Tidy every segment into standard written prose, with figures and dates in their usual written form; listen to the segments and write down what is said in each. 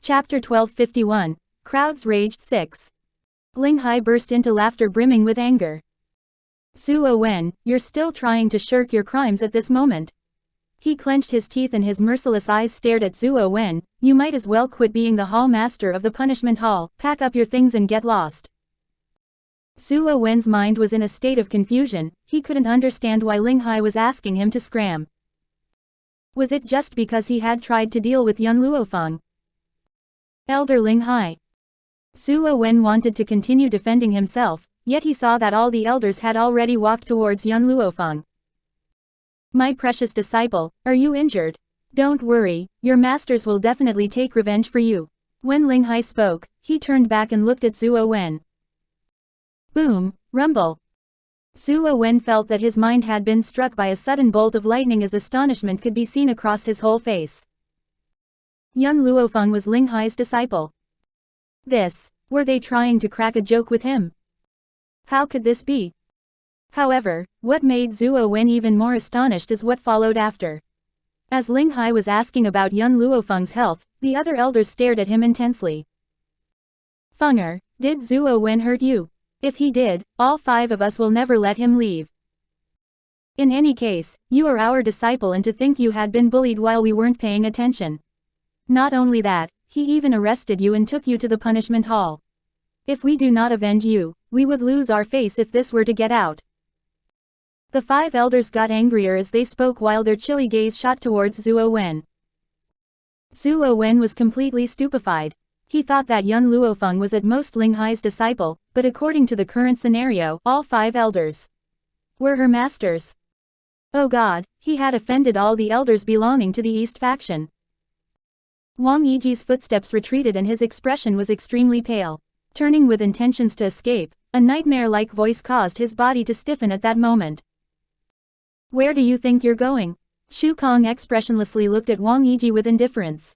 Chapter 1251. Crowds raged 6. Ling Hai burst into laughter brimming with anger. Suo Wen, you're still trying to shirk your crimes at this moment. He clenched his teeth and his merciless eyes stared at Suo Wen. You might as well quit being the hall master of the punishment hall, pack up your things and get lost. Suo Wen's mind was in a state of confusion. He couldn't understand why Ling Hai was asking him to scram. Was it just because he had tried to deal with young Luo Feng? Elder Ling Hai. Suo Wen wanted to continue defending himself, yet he saw that all the elders had already walked towards young Luo Feng. My precious disciple, are you injured? Don't worry, your masters will definitely take revenge for you. When Ling Hai spoke, he turned back and looked at Suo Wen. Boom, rumble. Suo Wen felt that his mind had been struck by a sudden bolt of lightning as astonishment could be seen across his whole face. Young Luo Feng was Ling Hai's disciple. Were they trying to crack a joke with him? How could this be? However, what made Suo Wen even more astonished is what followed after. As Ling Hai was asking about young Luo Feng's health, the other elders stared at him intensely. Fenger, did Suo Wen hurt you? If he did, all 5 of us will never let him leave. In any case, you are our disciple, and to think you had been bullied while we weren't paying attention. Not only that, he even arrested you and took you to the punishment hall. If we do not avenge you, we would lose our face if this were to get out. The 5 elders got angrier as they spoke while their chilly gaze shot towards Suo Wen. Suo Wen was completely stupefied. He thought that young Luo Feng was at most Ling Hai's disciple, but according to the current scenario, all 5 elders were her masters. Oh God, he had offended all the elders belonging to the East faction. Wang Yiji's footsteps retreated and his expression was extremely pale. Turning with intentions to escape, a nightmare-like voice caused his body to stiffen at that moment. Where do you think you're going? Shu Kong expressionlessly looked at Wang Yiji with indifference.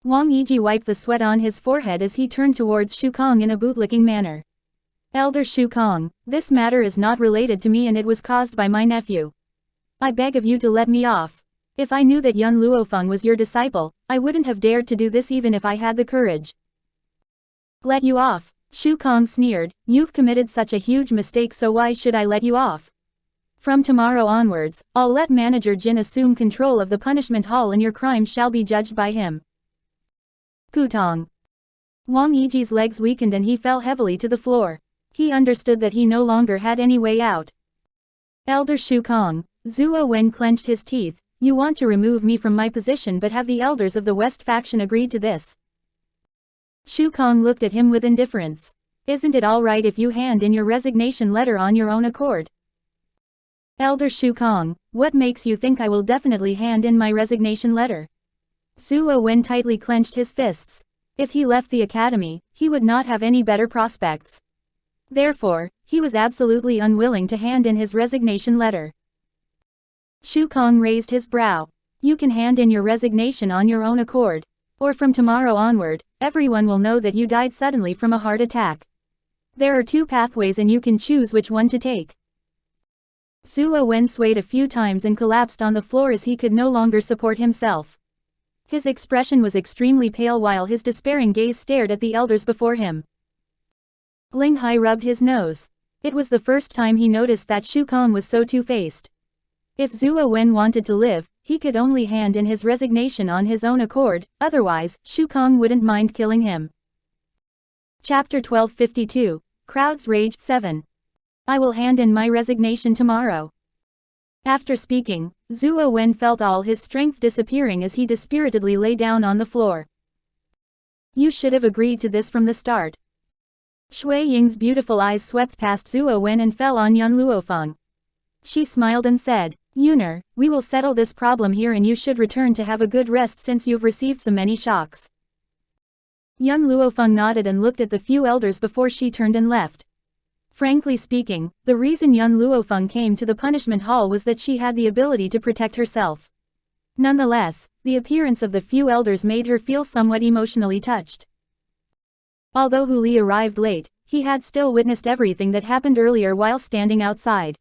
Wang Yiji wiped the sweat on his forehead as he turned towards Shu Kong in a bootlicking manner. Elder Shu Kong, this matter is not related to me and it was caused by my nephew. I beg of you to let me off. If I knew that young Luo Feng was your disciple, I wouldn't have dared to do this even if I had the courage. Let you off? Shu Kong sneered, you've committed such a huge mistake, so why should I let you off? From tomorrow onwards, I'll let Manager Jin assume control of the punishment hall and your crime shall be judged by him. Gutong. Wang Yiji's legs weakened and he fell heavily to the floor. He understood that he no longer had any way out. Elder Shu Kong. Suo Wen clenched his teeth. You want to remove me from my position, but have the elders of the West faction agreed to this? Shu Kong looked at him with indifference. Isn't it all right if you hand in your resignation letter on your own accord? Elder Shu Kong, what makes you think I will definitely hand in my resignation letter? Suo Wen tightly clenched his fists. If he left the academy, he would not have any better prospects. Therefore, he was absolutely unwilling to hand in his resignation letter. Shu Kong raised his brow. You can hand in your resignation on your own accord. Or from tomorrow onward, everyone will know that you died suddenly from a heart attack. There are 2 pathways and you can choose which one to take. Suo Wen swayed a few times and collapsed on the floor as he could no longer support himself. His expression was extremely pale while his despairing gaze stared at the elders before him. Ling Hai rubbed his nose. It was the first time he noticed that Shu Kong was so two-faced. If Suo Wen wanted to live, he could only hand in his resignation on his own accord, otherwise, Shu Kong wouldn't mind killing him. Chapter 1252. Crowds raged 7. I will hand in my resignation tomorrow. After speaking, Suo Wen felt all his strength disappearing as he dispiritedly lay down on the floor. You should have agreed to this from the start. Shui Ying's beautiful eyes swept past Suo Wen and fell on young Luo Feng. She smiled and said, Yuner, we will settle this problem here and you should return to have a good rest since you've received so many shocks. Young Luo Feng nodded and looked at the few elders before she turned and left. Frankly speaking, the reason young Luo Feng came to the punishment hall was that she had the ability to protect herself. Nonetheless, the appearance of the few elders made her feel somewhat emotionally touched. Although Hu Li arrived late, he had still witnessed everything that happened earlier while standing outside.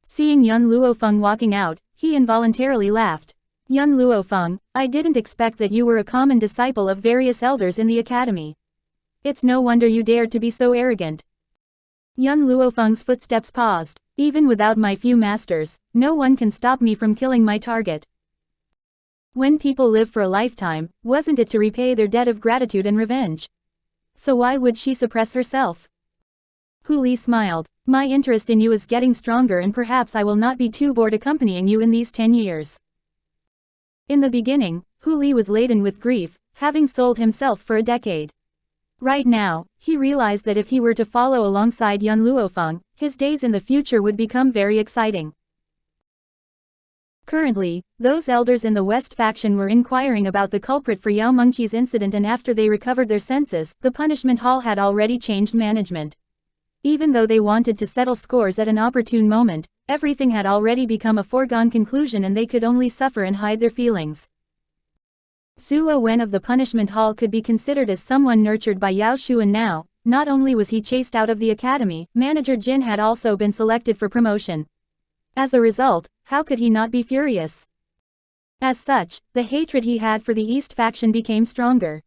Seeing young Luo Feng walking out, he involuntarily laughed. Yun Luo Feng, I didn't expect that you were a common disciple of various elders in the academy. It's no wonder you dared to be so arrogant. Yun Luo Feng's footsteps paused. Even without my few masters, no one can stop me from killing my target. When people live for a lifetime, wasn't it to repay their debt of gratitude and revenge? So why would she suppress herself? Hu Li smiled. My interest in you is getting stronger and perhaps I will not be too bored accompanying you in these 10 years. In the beginning, Hu Li was laden with grief, having sold himself for a decade. Right now, he realized that if he were to follow alongside Yun Luo Feng, his days in the future would become very exciting. Currently, those elders in the West faction were inquiring about the culprit for Yao Mengqi's incident, and after they recovered their senses, the punishment hall had already changed management. Even though they wanted to settle scores at an opportune moment, everything had already become a foregone conclusion and they could only suffer and hide their feelings. Suo Wen of the punishment hall could be considered as someone nurtured by Yao Shu, and now, not only was he chased out of the academy, Manager Jin had also been selected for promotion. As a result, how could he not be furious? As such, the hatred he had for the East faction became stronger.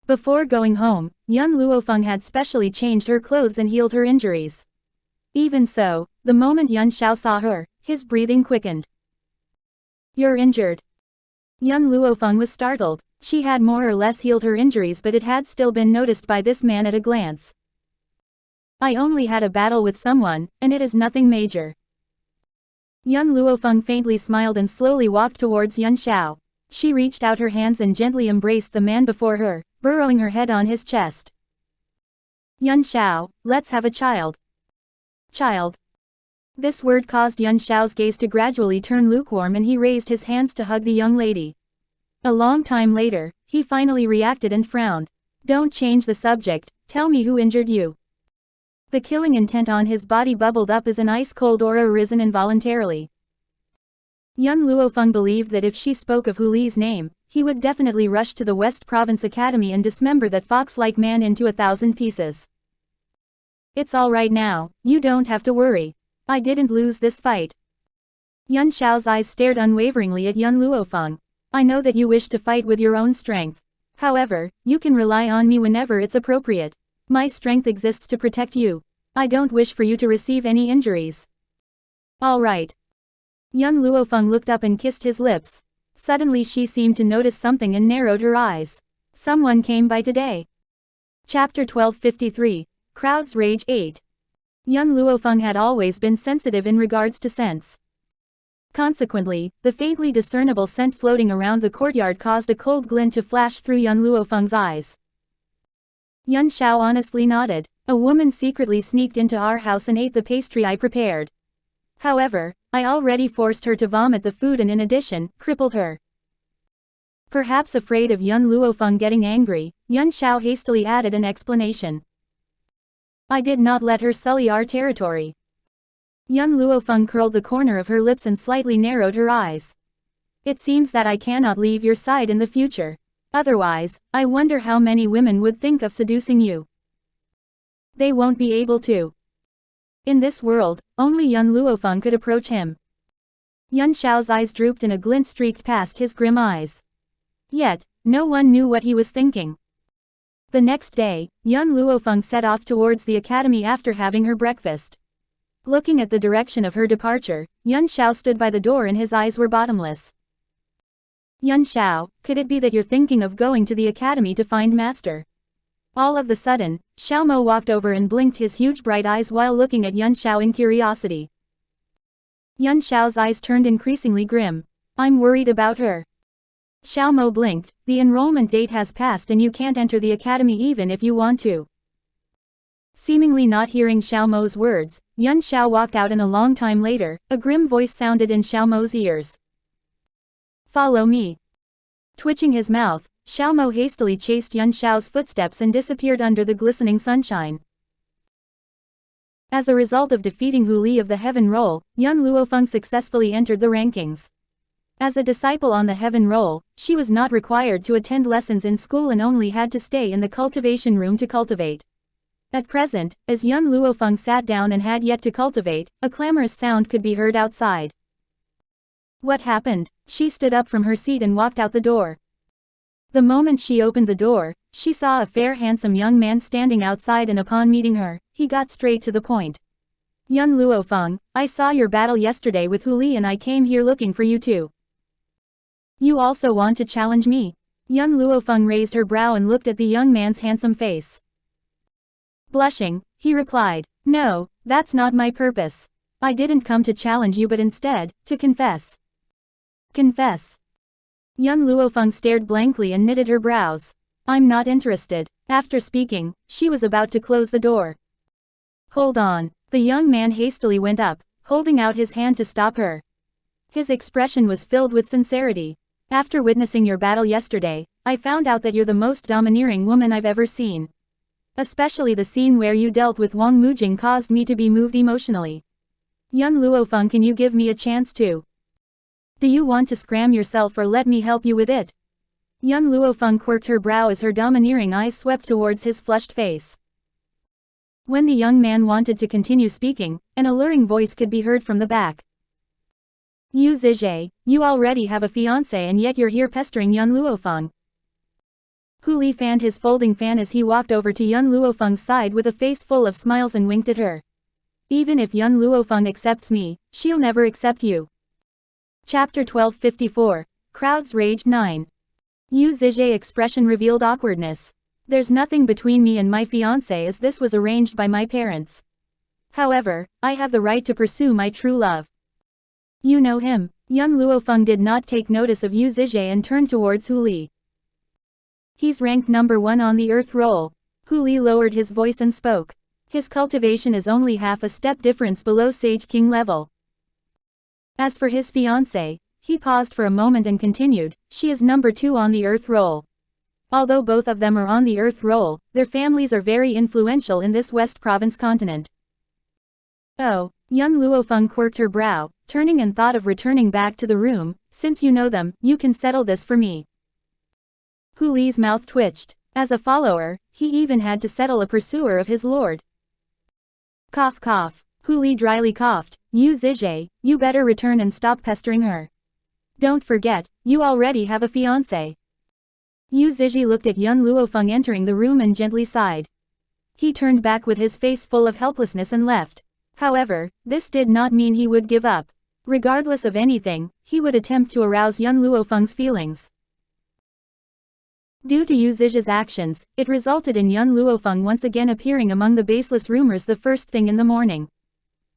Before going home, Yun Luo Feng had specially changed her clothes and healed her injuries. Even so, the moment Yun Xiao saw her, his breathing quickened. You're injured. Yun Luo Feng was startled. She had more or less healed her injuries, but it had still been noticed by this man at a glance. I only had a battle with someone, and it is nothing major. Yun Luo Feng faintly smiled and slowly walked towards Yun Xiao. She reached out her hands and gently embraced the man before her, burrowing her head on his chest. Yun Xiao, let's have a child. Child. This word caused Yun Xiao's gaze to gradually turn lukewarm and he raised his hands to hug the young lady. A long time later, he finally reacted and frowned. Don't change the subject, tell me who injured you. The killing intent on his body bubbled up as an ice-cold aura arisen involuntarily. Yun Luo Feng believed that if she spoke of Hu Li's name, he would definitely rush to the West Province Academy and dismember that fox-like man into 1,000 pieces. It's all right now, you don't have to worry. I didn't lose this fight. Yun Xiao's eyes stared unwaveringly at Yun Luo Feng. I know that you wish to fight with your own strength. However, you can rely on me whenever it's appropriate. My strength exists to protect you. I don't wish for you to receive any injuries. All right. Yun Luo Feng looked up and kissed his lips. Suddenly she seemed to notice something and narrowed her eyes. Someone came by today. Chapter 1253. Crowd's Rage 8. Yun Luo Feng had always been sensitive in regards to scents. Consequently, the faintly discernible scent floating around the courtyard caused a cold glint to flash through Yun Luo Feng's eyes. Yun Xiao honestly nodded. A woman secretly sneaked into our house and ate the pastry I prepared. However, I already forced her to vomit the food and in addition, crippled her. Perhaps afraid of Yun Luo Feng getting angry, Yun Xiao hastily added an explanation. I did not let her sully our territory. Yun Luo Feng curled the corner of her lips and slightly narrowed her eyes. It seems that I cannot leave your side in the future. Otherwise, I wonder how many women would think of seducing you. They won't be able to. In this world, only Yun Luo Feng could approach him. Yun Xiao's eyes drooped and a glint streaked past his grim eyes. Yet, no one knew what he was thinking. The next day, Yun Luo Feng set off towards the academy after having her breakfast. Looking at the direction of her departure, Yun Xiao stood by the door and his eyes were bottomless. Yun Xiao, could it be that you're thinking of going to the academy to find master? All of the sudden, Xiao Mo walked over and blinked his huge bright eyes while looking at Yun Xiao in curiosity. Yun Xiao's eyes turned increasingly grim. I'm worried about her. Xiao Mo blinked. The enrollment date has passed and you can't enter the academy even if you want to. Seemingly not hearing Xiao Mo's words, Yun Xiao walked out and a long time later, a grim voice sounded in Xiao Mo's ears. Follow me. Twitching his mouth, Xiao Mo hastily chased Yun Xiao's footsteps and disappeared under the glistening sunshine. As a result of defeating Hu Li of the Heaven Roll, Yun Luo Feng successfully entered the rankings. As a disciple on the Heaven Roll, she was not required to attend lessons in school and only had to stay in the cultivation room to cultivate. At present, as Yun Luo Feng sat down and had yet to cultivate, a clamorous sound could be heard outside. What happened? She stood up from her seat and walked out the door. The moment she opened the door, she saw a fair handsome young man standing outside, and upon meeting her, he got straight to the point. Young Luo Feng, I saw your battle yesterday with Hu Li and I came here looking for you too. You also want to challenge me? Young Luo Feng raised her brow and looked at the young man's handsome face. Blushing, he replied, no, that's not my purpose. I didn't come to challenge you but instead, to confess. Confess. Young Luo Feng stared blankly and knitted her brows. I'm not interested. After speaking, she was about to close the door. Hold on. The young man hastily went up, holding out his hand to stop her. His expression was filled with sincerity. After witnessing your battle yesterday, I found out that you're the most domineering woman I've ever seen. Especially the scene where you dealt with Wang Mujing caused me to be moved emotionally. Young Luo Feng, can you give me a chance to? Do you want to scram yourself or let me help you with it? Young Luo Feng quirked her brow as her domineering eyes swept towards his flushed face. When the young man wanted to continue speaking, an alluring voice could be heard from the back. Yu Zizhe, you already have a fiance and yet you're here pestering young Luo Feng. Hu Li fanned his folding fan as he walked over to young Luo Feng's side with a face full of smiles and winked at her. Even if young Luo Feng accepts me, she'll never accept you. Chapter 1254, Crowds Raged 9. Yu Zizhe expression revealed awkwardness. There's nothing between me and my fiancé as this was arranged by my parents. However, I have the right to pursue my true love. You know him. Young Luo Feng did not take notice of Yu Zizhe and turned towards Hu Li. He's ranked number 1 on the earth roll. Hu Li lowered his voice and spoke. His cultivation is only half a step difference below Sage King level. As for his fiancé, he paused for a moment and continued, she is number 2 on the earth roll. Although both of them are on the earth roll, their families are very influential in this West Province continent. Oh, young Luo Feng quirked her brow, turning and thought of returning back to the room. Since you know them, you can settle this for me. Hu Li's mouth twitched. As a follower, he even had to settle a pursuer of his lord. Cough cough. Hu Li dryly coughed. Yu Zizhe, you better return and stop pestering her. Don't forget, you already have a fiancé. Yu Zizhe looked at young Luo Feng entering the room and gently sighed. He turned back with his face full of helplessness and left. However, this did not mean he would give up. Regardless of anything, he would attempt to arouse young Luo Feng's feelings. Due to Yu Zizhe's actions, it resulted in young Luo Feng once again appearing among the baseless rumors the first thing in the morning.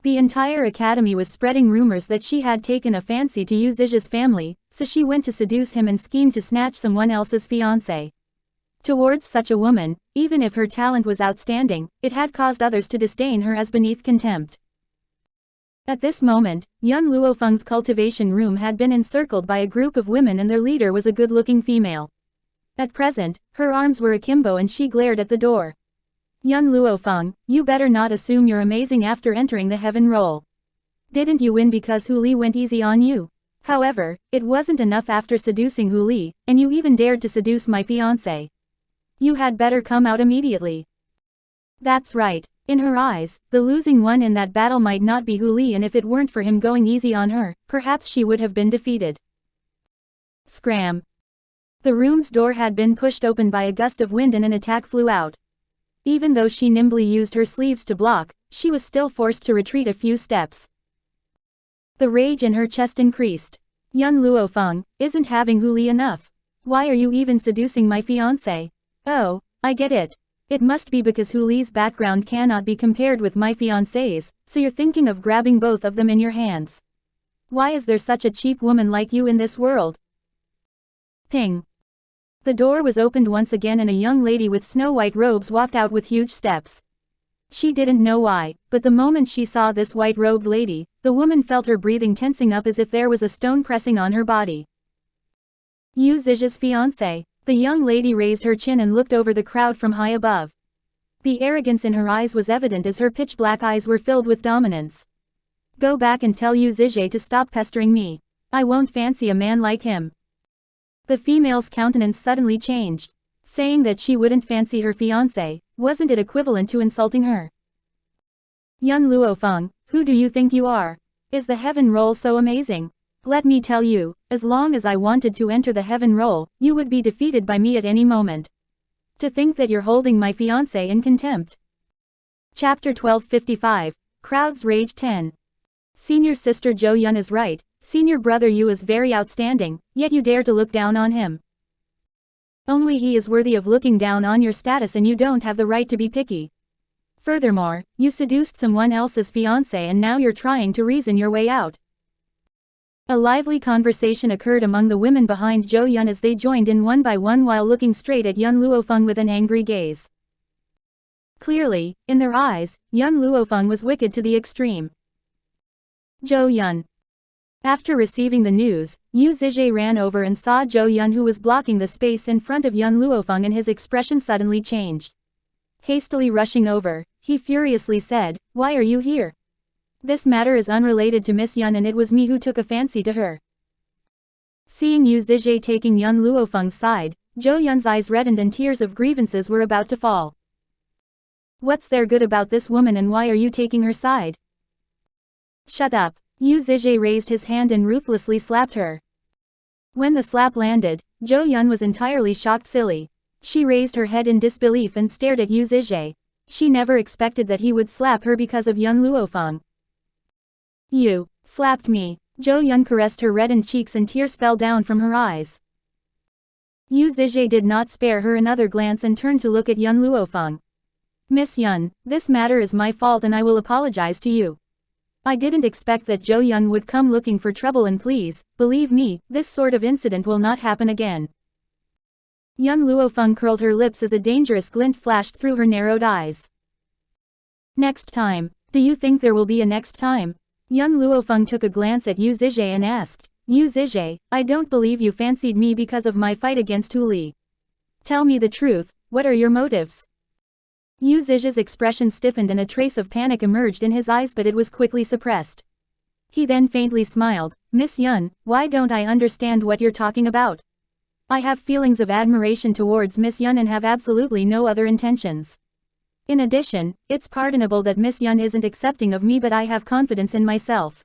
The entire academy was spreading rumors that she had taken a fancy to Yu Zizhe's family, so she went to seduce him and schemed to snatch someone else's fiancé. Towards such a woman, even if her talent was outstanding, it had caused others to disdain her as beneath contempt. At this moment, young Luo Feng's cultivation room had been encircled by a group of women and their leader was a good-looking female. At present, her arms were akimbo and she glared at the door. Young Luo Feng, you better not assume you're amazing after entering the heaven roll. Didn't you win because Hu Li went easy on you? However, it wasn't enough after seducing Hu Li, and you even dared to seduce my fiancé. You had better come out immediately. That's right. In her eyes, the losing one in that battle might not be Hu Li, and if it weren't for him going easy on her, perhaps she would have been defeated. Scram. The room's door had been pushed open by a gust of wind and an attack flew out. Even though she nimbly used her sleeves to block, she was still forced to retreat a few steps. The rage in her chest increased. Young Luo Feng, isn't having Hu Li enough? Why are you even seducing my fiancé? Oh, I get it. It must be because Hu Li's background cannot be compared with my fiancé's, so you're thinking of grabbing both of them in your hands. Why is there such a cheap woman like you in this world? Ping. The door was opened once again and a young lady with snow-white robes walked out with huge steps. She didn't know why, but the moment she saw this white-robed lady, the woman felt her breathing tensing up as if there was a stone pressing on her body. Yu Zizhe's fiancé. The young lady raised her chin and looked over the crowd from high above. The arrogance in her eyes was evident as her pitch-black eyes were filled with dominance. Go back and tell Yu Zizhe to stop pestering me. I won't fancy a man like him. The female's countenance suddenly changed. Saying that she wouldn't fancy her fiancé, wasn't it equivalent to insulting her? Young Luo Feng, who do you think you are? Is the heaven roll so amazing? Let me tell you, as long as I wanted to enter the heaven role, you would be defeated by me at any moment. To think that you're holding my fiance in contempt. Chapter 1255, Crowds Rage 10. Senior sister Jo Yun is right, senior brother Yu is very outstanding, yet you dare to look down on him. Only he is worthy of looking down on your status and you don't have the right to be picky. Furthermore, you seduced someone else's fiance and now you're trying to reason your way out. A lively conversation occurred among the women behind Jo Yun as they joined in one by one while looking straight at young Luo Feng with an angry gaze. Clearly, in their eyes, young Luo Feng was wicked to the extreme. Jo Yun. After receiving the news, Yu Zizhe ran over and saw Jo Yun who was blocking the space in front of young Luo Feng and his expression suddenly changed. Hastily rushing over, he furiously said, "Why are you here? This matter is unrelated to Miss Yun and it was me who took a fancy to her." Seeing Yu Zizhe taking young Luo Feng's side, Jo Yun's eyes reddened and tears of grievances were about to fall. "What's there good about this woman and why are you taking her side?" "Shut up." Yu Zizhe raised his hand and ruthlessly slapped her. When the slap landed, Jo Yun was entirely shocked silly. She raised her head in disbelief and stared at Yu Zizhe. She never expected that he would slap her because of young Luo Feng. "You slapped me." Jo Yun caressed her reddened cheeks and tears fell down from her eyes. Yu Zizhe did not spare her another glance and turned to look at young Luo Feng. "Miss Yun, this matter is my fault and I will apologize to you. I didn't expect that Jo Yun would come looking for trouble and please, believe me, this sort of incident will not happen again." Young Luo Feng curled her lips as a dangerous glint flashed through her narrowed eyes. "Next time. Do you think there will be a next time?" Young Luo Feng took a glance at Yu Zizhe and asked, "Yu Zizhe, I don't believe you fancied me because of my fight against Hu Li. Tell me the truth, what are your motives?" Yu Zizhe's expression stiffened and a trace of panic emerged in his eyes but it was quickly suppressed. He then faintly smiled, "Miss Yun, why don't I understand what you're talking about? I have feelings of admiration towards Miss Yun and have absolutely no other intentions. In addition, it's pardonable that Miss Yun isn't accepting of me but I have confidence in myself.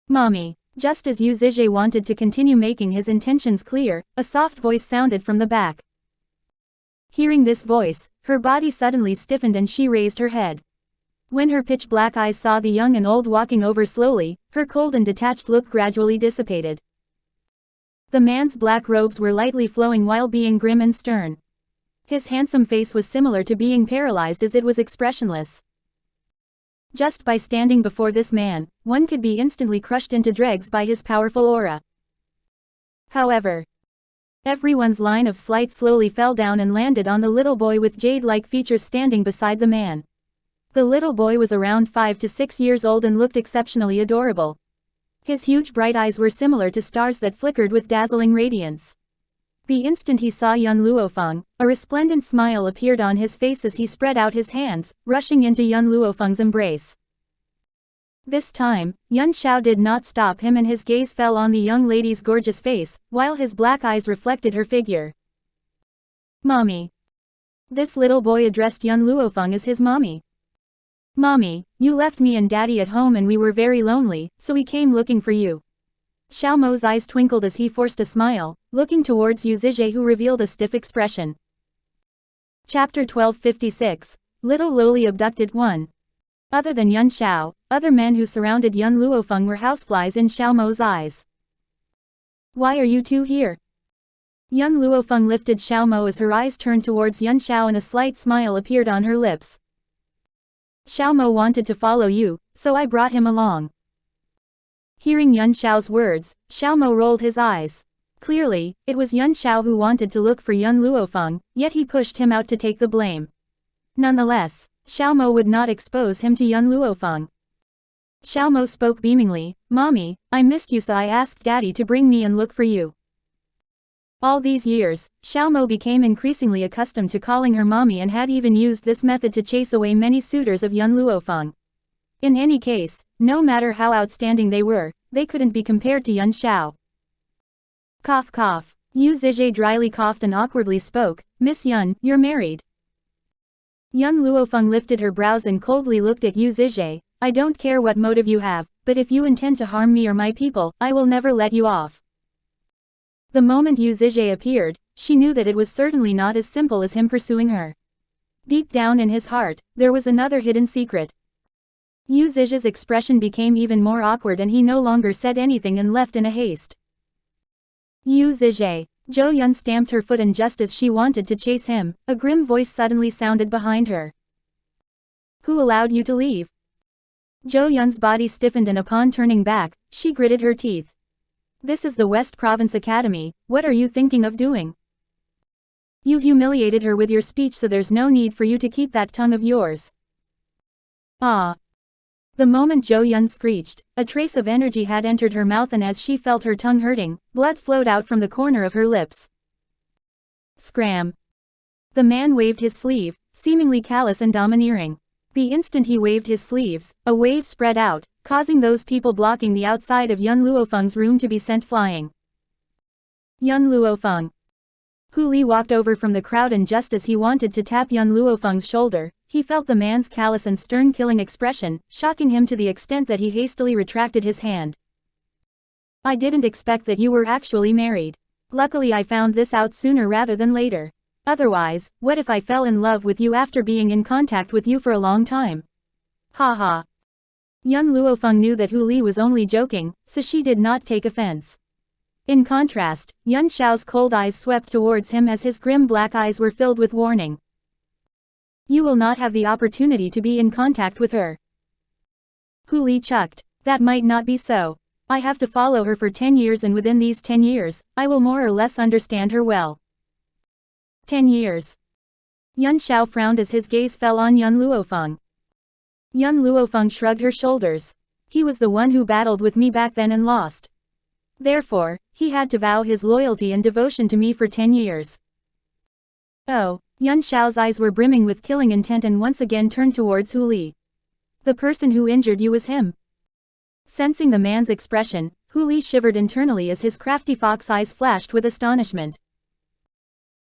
Mommy." Just as Yu Zizhe wanted to continue making his intentions clear, a soft voice sounded from the back. Hearing this voice, her body suddenly stiffened and she raised her head. When her pitch-black eyes saw the young and old walking over slowly, her cold and detached look gradually dissipated. The man's black robes were lightly flowing while being grim and stern. His handsome face was similar to being paralyzed as it was expressionless. Just by standing before this man, one could be instantly crushed into dregs by his powerful aura. However, everyone's line of sight slowly fell down and landed on the little boy with jade-like features standing beside the man. The little boy was around 5 to 6 years old and looked exceptionally adorable. His huge bright eyes were similar to stars that flickered with dazzling radiance. The instant he saw young Luo Feng, a resplendent smile appeared on his face as he spread out his hands, rushing into young Luo Feng's embrace. This time, Yun Xiao did not stop him and his gaze fell on the young lady's gorgeous face, while his black eyes reflected her figure. "Mommy." This little boy addressed young Luo Feng as his mommy. "Mommy, you left me and daddy at home and we were very lonely, so we came looking for you." Xiao Mo's eyes twinkled as he forced a smile, looking towards Yu Zizhe who revealed a stiff expression. Chapter 1256, Little Lowly Abducted 1. Other than Yun Xiao, other men who surrounded young Luo Feng were houseflies in Xiao Mo's eyes. "Why are you two here?" Young Luo Feng lifted Xiao Mo as her eyes turned towards Yun Xiao and a slight smile appeared on her lips. "Xiao Mo wanted to follow you, so I brought him along." Hearing Yun Xiao's words, Xiao Mo rolled his eyes. Clearly, it was Yun Xiao who wanted to look for young Luo Feng, yet he pushed him out to take the blame. Nonetheless, Xiao Mo would not expose him to young Luo Feng. Xiao Mo spoke beamingly, "Mommy, I missed you so I asked Daddy to bring me and look for you." All these years, Xiao Mo became increasingly accustomed to calling her mommy and had even used this method to chase away many suitors of young Luo Feng. In any case, no matter how outstanding they were, they couldn't be compared to Yun Xiao. Cough cough. Yu Zizhe dryly coughed and awkwardly spoke, "Miss Yun, you're married." Young Luo Feng lifted her brows and coldly looked at Yu Zizhe. "I don't care what motive you have, but if you intend to harm me or my people, I will never let you off. The moment Yu Zizhe appeared, she knew that it was certainly not as simple as him pursuing her. Deep down in his heart, there was another hidden secret. Yu Zizhe's expression became even more awkward and he no longer said anything and left in a haste. Yu Zizhe. Zhou Yun stamped her foot and just as she wanted to chase him, a grim voice suddenly sounded behind her. Who allowed you to leave? Zhou Yun's body stiffened and upon turning back, she gritted her teeth. This is the West Province Academy, what are you thinking of doing? You humiliated her with your speech so there's no need for you to keep that tongue of yours. Ah. The moment Zhou Yun screeched, a trace of energy had entered her mouth and as she felt her tongue hurting, blood flowed out from the corner of her lips. Scram. The man waved his sleeve, seemingly callous and domineering. The instant he waved his sleeves, a wave spread out, causing those people blocking the outside of Yun Luofeng's room to be sent flying. Yun Luofeng. Hu Li walked over from the crowd and just as he wanted to tap Yun Luofeng's shoulder, he felt the man's callous and stern killing expression, shocking him to the extent that he hastily retracted his hand. I didn't expect that you were actually married. Luckily I found this out sooner rather than later. Otherwise, what if I fell in love with you after being in contact with you for a long time? Ha ha. Yun Luofeng knew that Hu Li was only joking, so she did not take offense. In contrast, Yun Xiao's cold eyes swept towards him as his grim black eyes were filled with warning. You will not have the opportunity to be in contact with her. Hu Li chucked. That might not be so. I have to follow her for 10 years and within these 10 years, I will more or less understand her well. 10 years. Yun Xiao frowned as his gaze fell on Yun Luofeng. Yun Luofeng shrugged her shoulders. He was the one who battled with me back then and lost. Therefore, he had to vow his loyalty and devotion to me for 10 years. Oh. Yun Xiao's eyes were brimming with killing intent and once again turned towards Hu Li. The person who injured you was him. Sensing the man's expression, Hu Li shivered internally as his crafty fox eyes flashed with astonishment.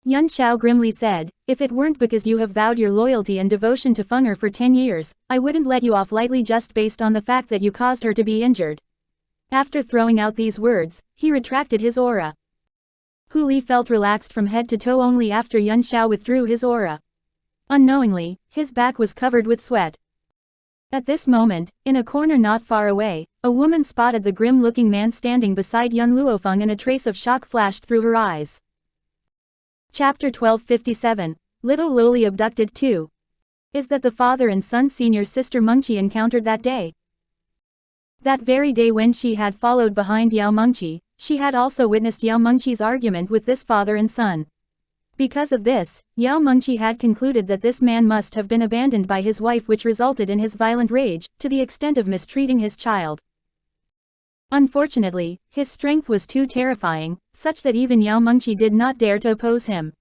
Yun Xiao grimly said, if it weren't because you have vowed your loyalty and devotion to Fenger for 10 years, I wouldn't let you off lightly just based on the fact that you caused her to be injured. After throwing out these words, he retracted his aura. Hu Li felt relaxed from head to toe only after Yun Xiao withdrew his aura. Unknowingly, his back was covered with sweat. At this moment, in a corner not far away, a woman spotted the grim-looking man standing beside Yun Luofeng and a trace of shock flashed through her eyes. Chapter 1257, Little Loli Abducted 2. Is that the father and son senior sister Mengqi encountered that day? That very day when she had followed behind Yao Mengqi, she had also witnessed Yao Mengqi's argument with this father and son. Because of this, Yao Mengqi had concluded that this man must have been abandoned by his wife, which resulted in his violent rage, to the extent of mistreating his child. Unfortunately, his strength was too terrifying, such that even Yao Mengqi did not dare to oppose him.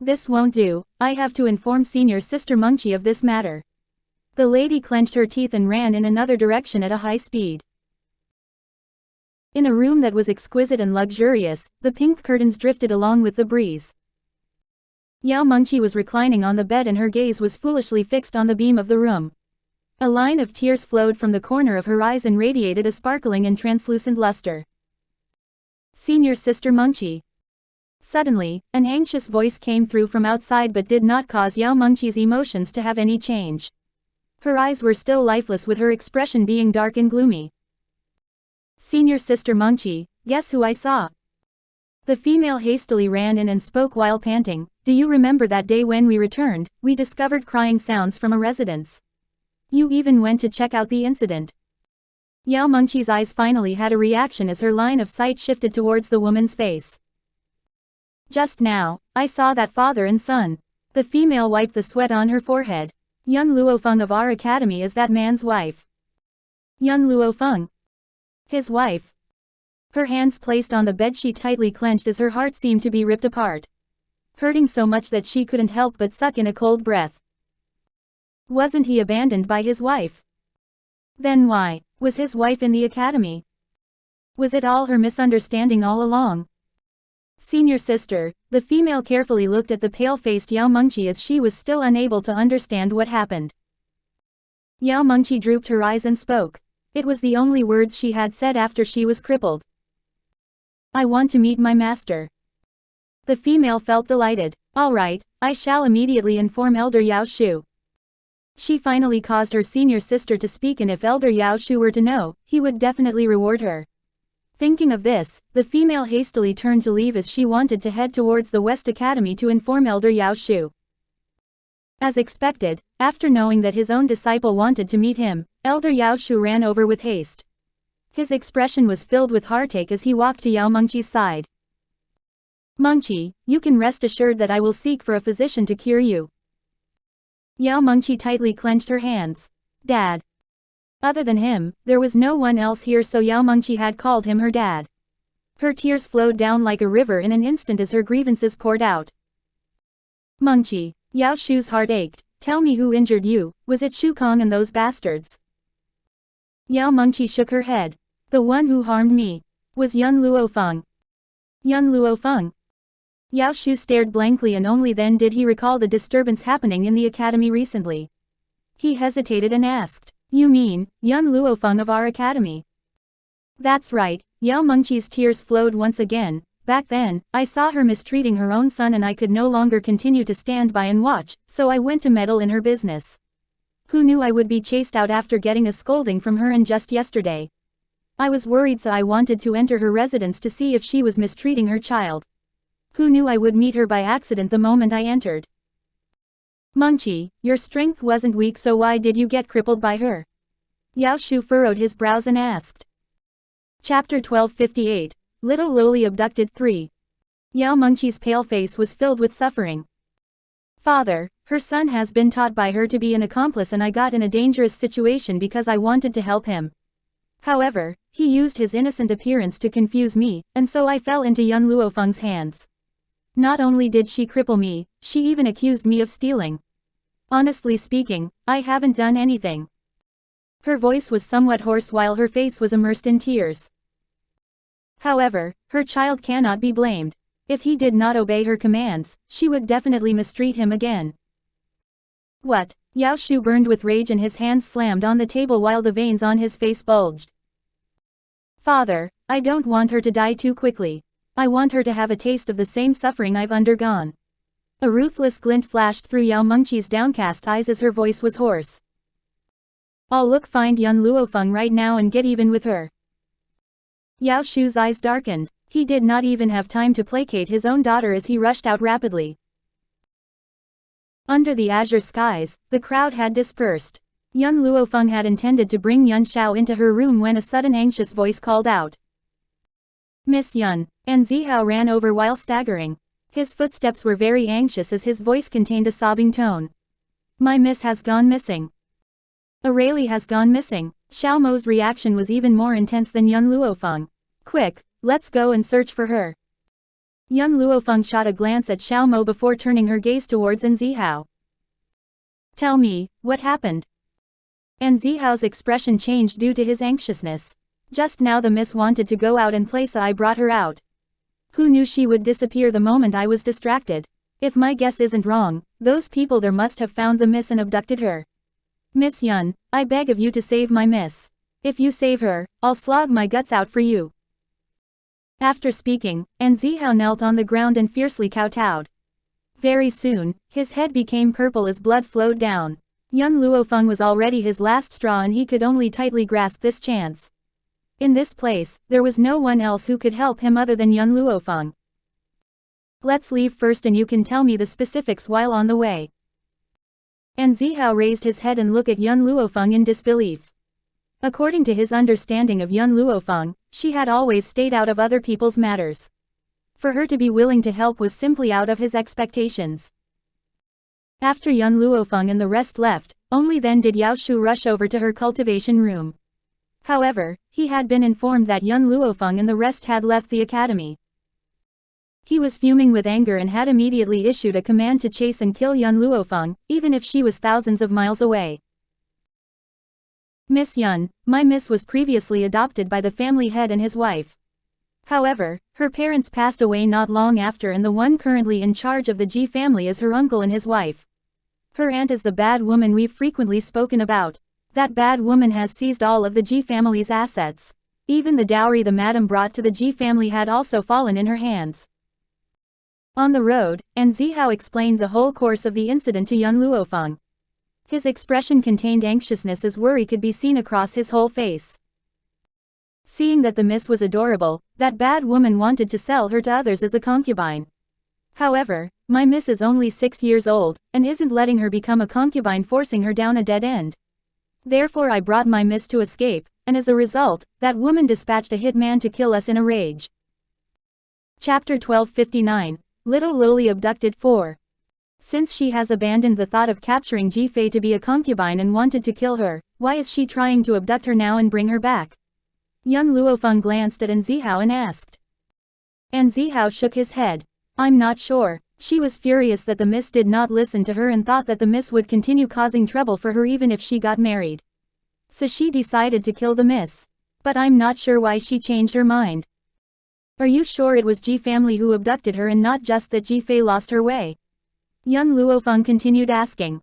This won't do, I have to inform senior sister Mengqi of this matter. The lady clenched her teeth and ran in another direction at a high speed. In a room that was exquisite and luxurious, the pink curtains drifted along with the breeze. Yao Mengqi was reclining on the bed and her gaze was foolishly fixed on the beam of the room. A line of tears flowed from the corner of her eyes and radiated a sparkling and translucent luster. Senior sister Mengqi. Suddenly, an anxious voice came through from outside but did not cause Yao Mengqi's emotions to have any change. Her eyes were still lifeless with her expression being dark and gloomy. Senior sister Mengqi, guess who I saw? The female hastily ran in and spoke while panting. Do you remember that day when we returned, we discovered crying sounds from a residence? You even went to check out the incident. Yao Mengqi's eyes finally had a reaction as her line of sight shifted towards the woman's face. Just now, I saw that father and son. The female wiped the sweat on her forehead. Yun Luofeng of our academy is that man's wife. Yun Luofeng. His wife. Her hands placed on the bedsheet tightly clenched as her heart seemed to be ripped apart. Hurting so much that she couldn't help but suck in a cold breath. Wasn't he abandoned by his wife? Then why was his wife in the academy? Was it all her misunderstanding all along? Senior sister, the female carefully looked at the pale-faced Yao Mengqi as she was still unable to understand what happened. Yao Mengqi drooped her eyes and spoke. It was the only words she had said after she was crippled. I want to meet my master. The female felt delighted. All right, I shall immediately inform Elder Yao Shu. She finally caused her senior sister to speak, and if Elder Yao Shu were to know, he would definitely reward her. Thinking of this, the female hastily turned to leave as she wanted to head towards the West Academy to inform Elder Yao Shu. As expected, after knowing that his own disciple wanted to meet him, Elder Yao Shu ran over with haste. His expression was filled with heartache as he walked to Yao Mengqi's side. Mengqi, you can rest assured that I will seek for a physician to cure you. Yao Mengqi tightly clenched her hands. Dad. Other than him, there was no one else here, so Yao Mengqi had called him her dad. Her tears flowed down like a river in an instant as her grievances poured out. Mengqi, Yao Shu's heart ached. Tell me who injured you, was it Shu Kong and those bastards? Yao Mengqi shook her head. The one who harmed me was Yun Luo Feng. Yun Luo Feng. Yao Shu stared blankly, and only then did he recall the disturbance happening in the academy recently. He hesitated and asked, You mean, Yun Luo Feng of our academy? That's right, Yao Mengqi's tears flowed once again. Back then, I saw her mistreating her own son and I could no longer continue to stand by and watch, so I went to meddle in her business. Who knew I would be chased out after getting a scolding from her, and just yesterday I was worried, so I wanted to enter her residence to see if she was mistreating her child. Who knew I would meet her by accident the moment I entered? Mengqi, your strength wasn't weak, so why did you get crippled by her? Yao Shu furrowed his brows and asked. Chapter 1258, Little Lowly Abducted 3. Yao Mengqi's pale face was filled with suffering. Father, her son has been taught by her to be an accomplice, and I got in a dangerous situation because I wanted to help him. However, he used his innocent appearance to confuse me, and so I fell into Yun Luo Feng's hands. Not only did she cripple me, she even accused me of stealing. Honestly speaking, I haven't done anything. Her voice was somewhat hoarse while her face was immersed in tears. However, her child cannot be blamed. If he did not obey her commands, she would definitely mistreat him again. What? Yao Shu burned with rage and his hands slammed on the table while the veins on his face bulged. Father, I don't want her to die too quickly. I want her to have a taste of the same suffering I've undergone. A ruthless glint flashed through Yao Mengqi's downcast eyes as her voice was hoarse. I'll find Yun Luo Feng right now and get even with her. Yao Shu's eyes darkened. He did not even have time to placate his own daughter as he rushed out rapidly. Under the azure skies, the crowd had dispersed. Yun Luo Feng had intended to bring Yun Xiao into her room when a sudden anxious voice called out. Miss Yun, and Zihao ran over while staggering. His footsteps were very anxious as his voice contained a sobbing tone. My miss has gone missing. Aurelie has gone missing. Xiao Mo's reaction was even more intense than Yun Luo Feng. Quick, let's go and search for her. Yun Luo Feng shot a glance at Xiao Mo before turning her gaze towards An Zihao. Tell me, what happened? An Zihao's expression changed due to his anxiousness. Just now the miss wanted to go out and play, so I brought her out. Who knew she would disappear the moment I was distracted? If my guess isn't wrong, those people there must have found the miss and abducted her. Miss Yun, I beg of you to save my miss. If you save her, I'll slog my guts out for you. After speaking, An Zihao knelt on the ground and fiercely kowtowed. Very soon, his head became purple as blood flowed down. Yun Luo Feng was already his last straw and he could only tightly grasp this chance. In this place, there was no one else who could help him other than Yun Luo Feng. Let's leave first and you can tell me the specifics while on the way. An Zihao raised his head and looked at Yun Luo Feng in disbelief. According to his understanding of Yun Luo Feng, she had always stayed out of other people's matters. For her to be willing to help was simply out of his expectations. After Yun Luo Feng and the rest left, only then did Yao Shu rush over to her cultivation room. However, he had been informed that Yun Luo Feng and the rest had left the academy. He was fuming with anger and had immediately issued a command to chase and kill Yun Luo Feng, even if she was thousands of miles away. Miss Yun, my miss was previously adopted by the family head and his wife. However, her parents passed away not long after and the one currently in charge of the Ji family is her uncle and his wife. Her aunt is the bad woman we've frequently spoken about. That bad woman has seized all of the Ji family's assets. Even the dowry the madam brought to the Ji family had also fallen in her hands. On the road, Xiao explained the whole course of the incident to young Luo Feng. His expression contained anxiousness as worry could be seen across his whole face. Seeing that the miss was adorable, that bad woman wanted to sell her to others as a concubine. However, my miss is only 6 years old, and isn't letting her become a concubine, forcing her down a dead end. Therefore I brought my miss to escape, and as a result, that woman dispatched a hitman to kill us in a rage. Chapter 1259. Little Loli abducted 4. Since she has abandoned the thought of capturing Ji Fei to be a concubine and wanted to kill her, why is she trying to abduct her now and bring her back? Young Luo Feng glanced at Xiao and asked. Xiao shook his head. I'm not sure. She was furious that the miss did not listen to her and thought that the miss would continue causing trouble for her even if she got married. So she decided to kill the miss. But I'm not sure why she changed her mind. Are you sure it was Ji family who abducted her and not just that Ji Fei lost her way? Young Luo Feng continued asking.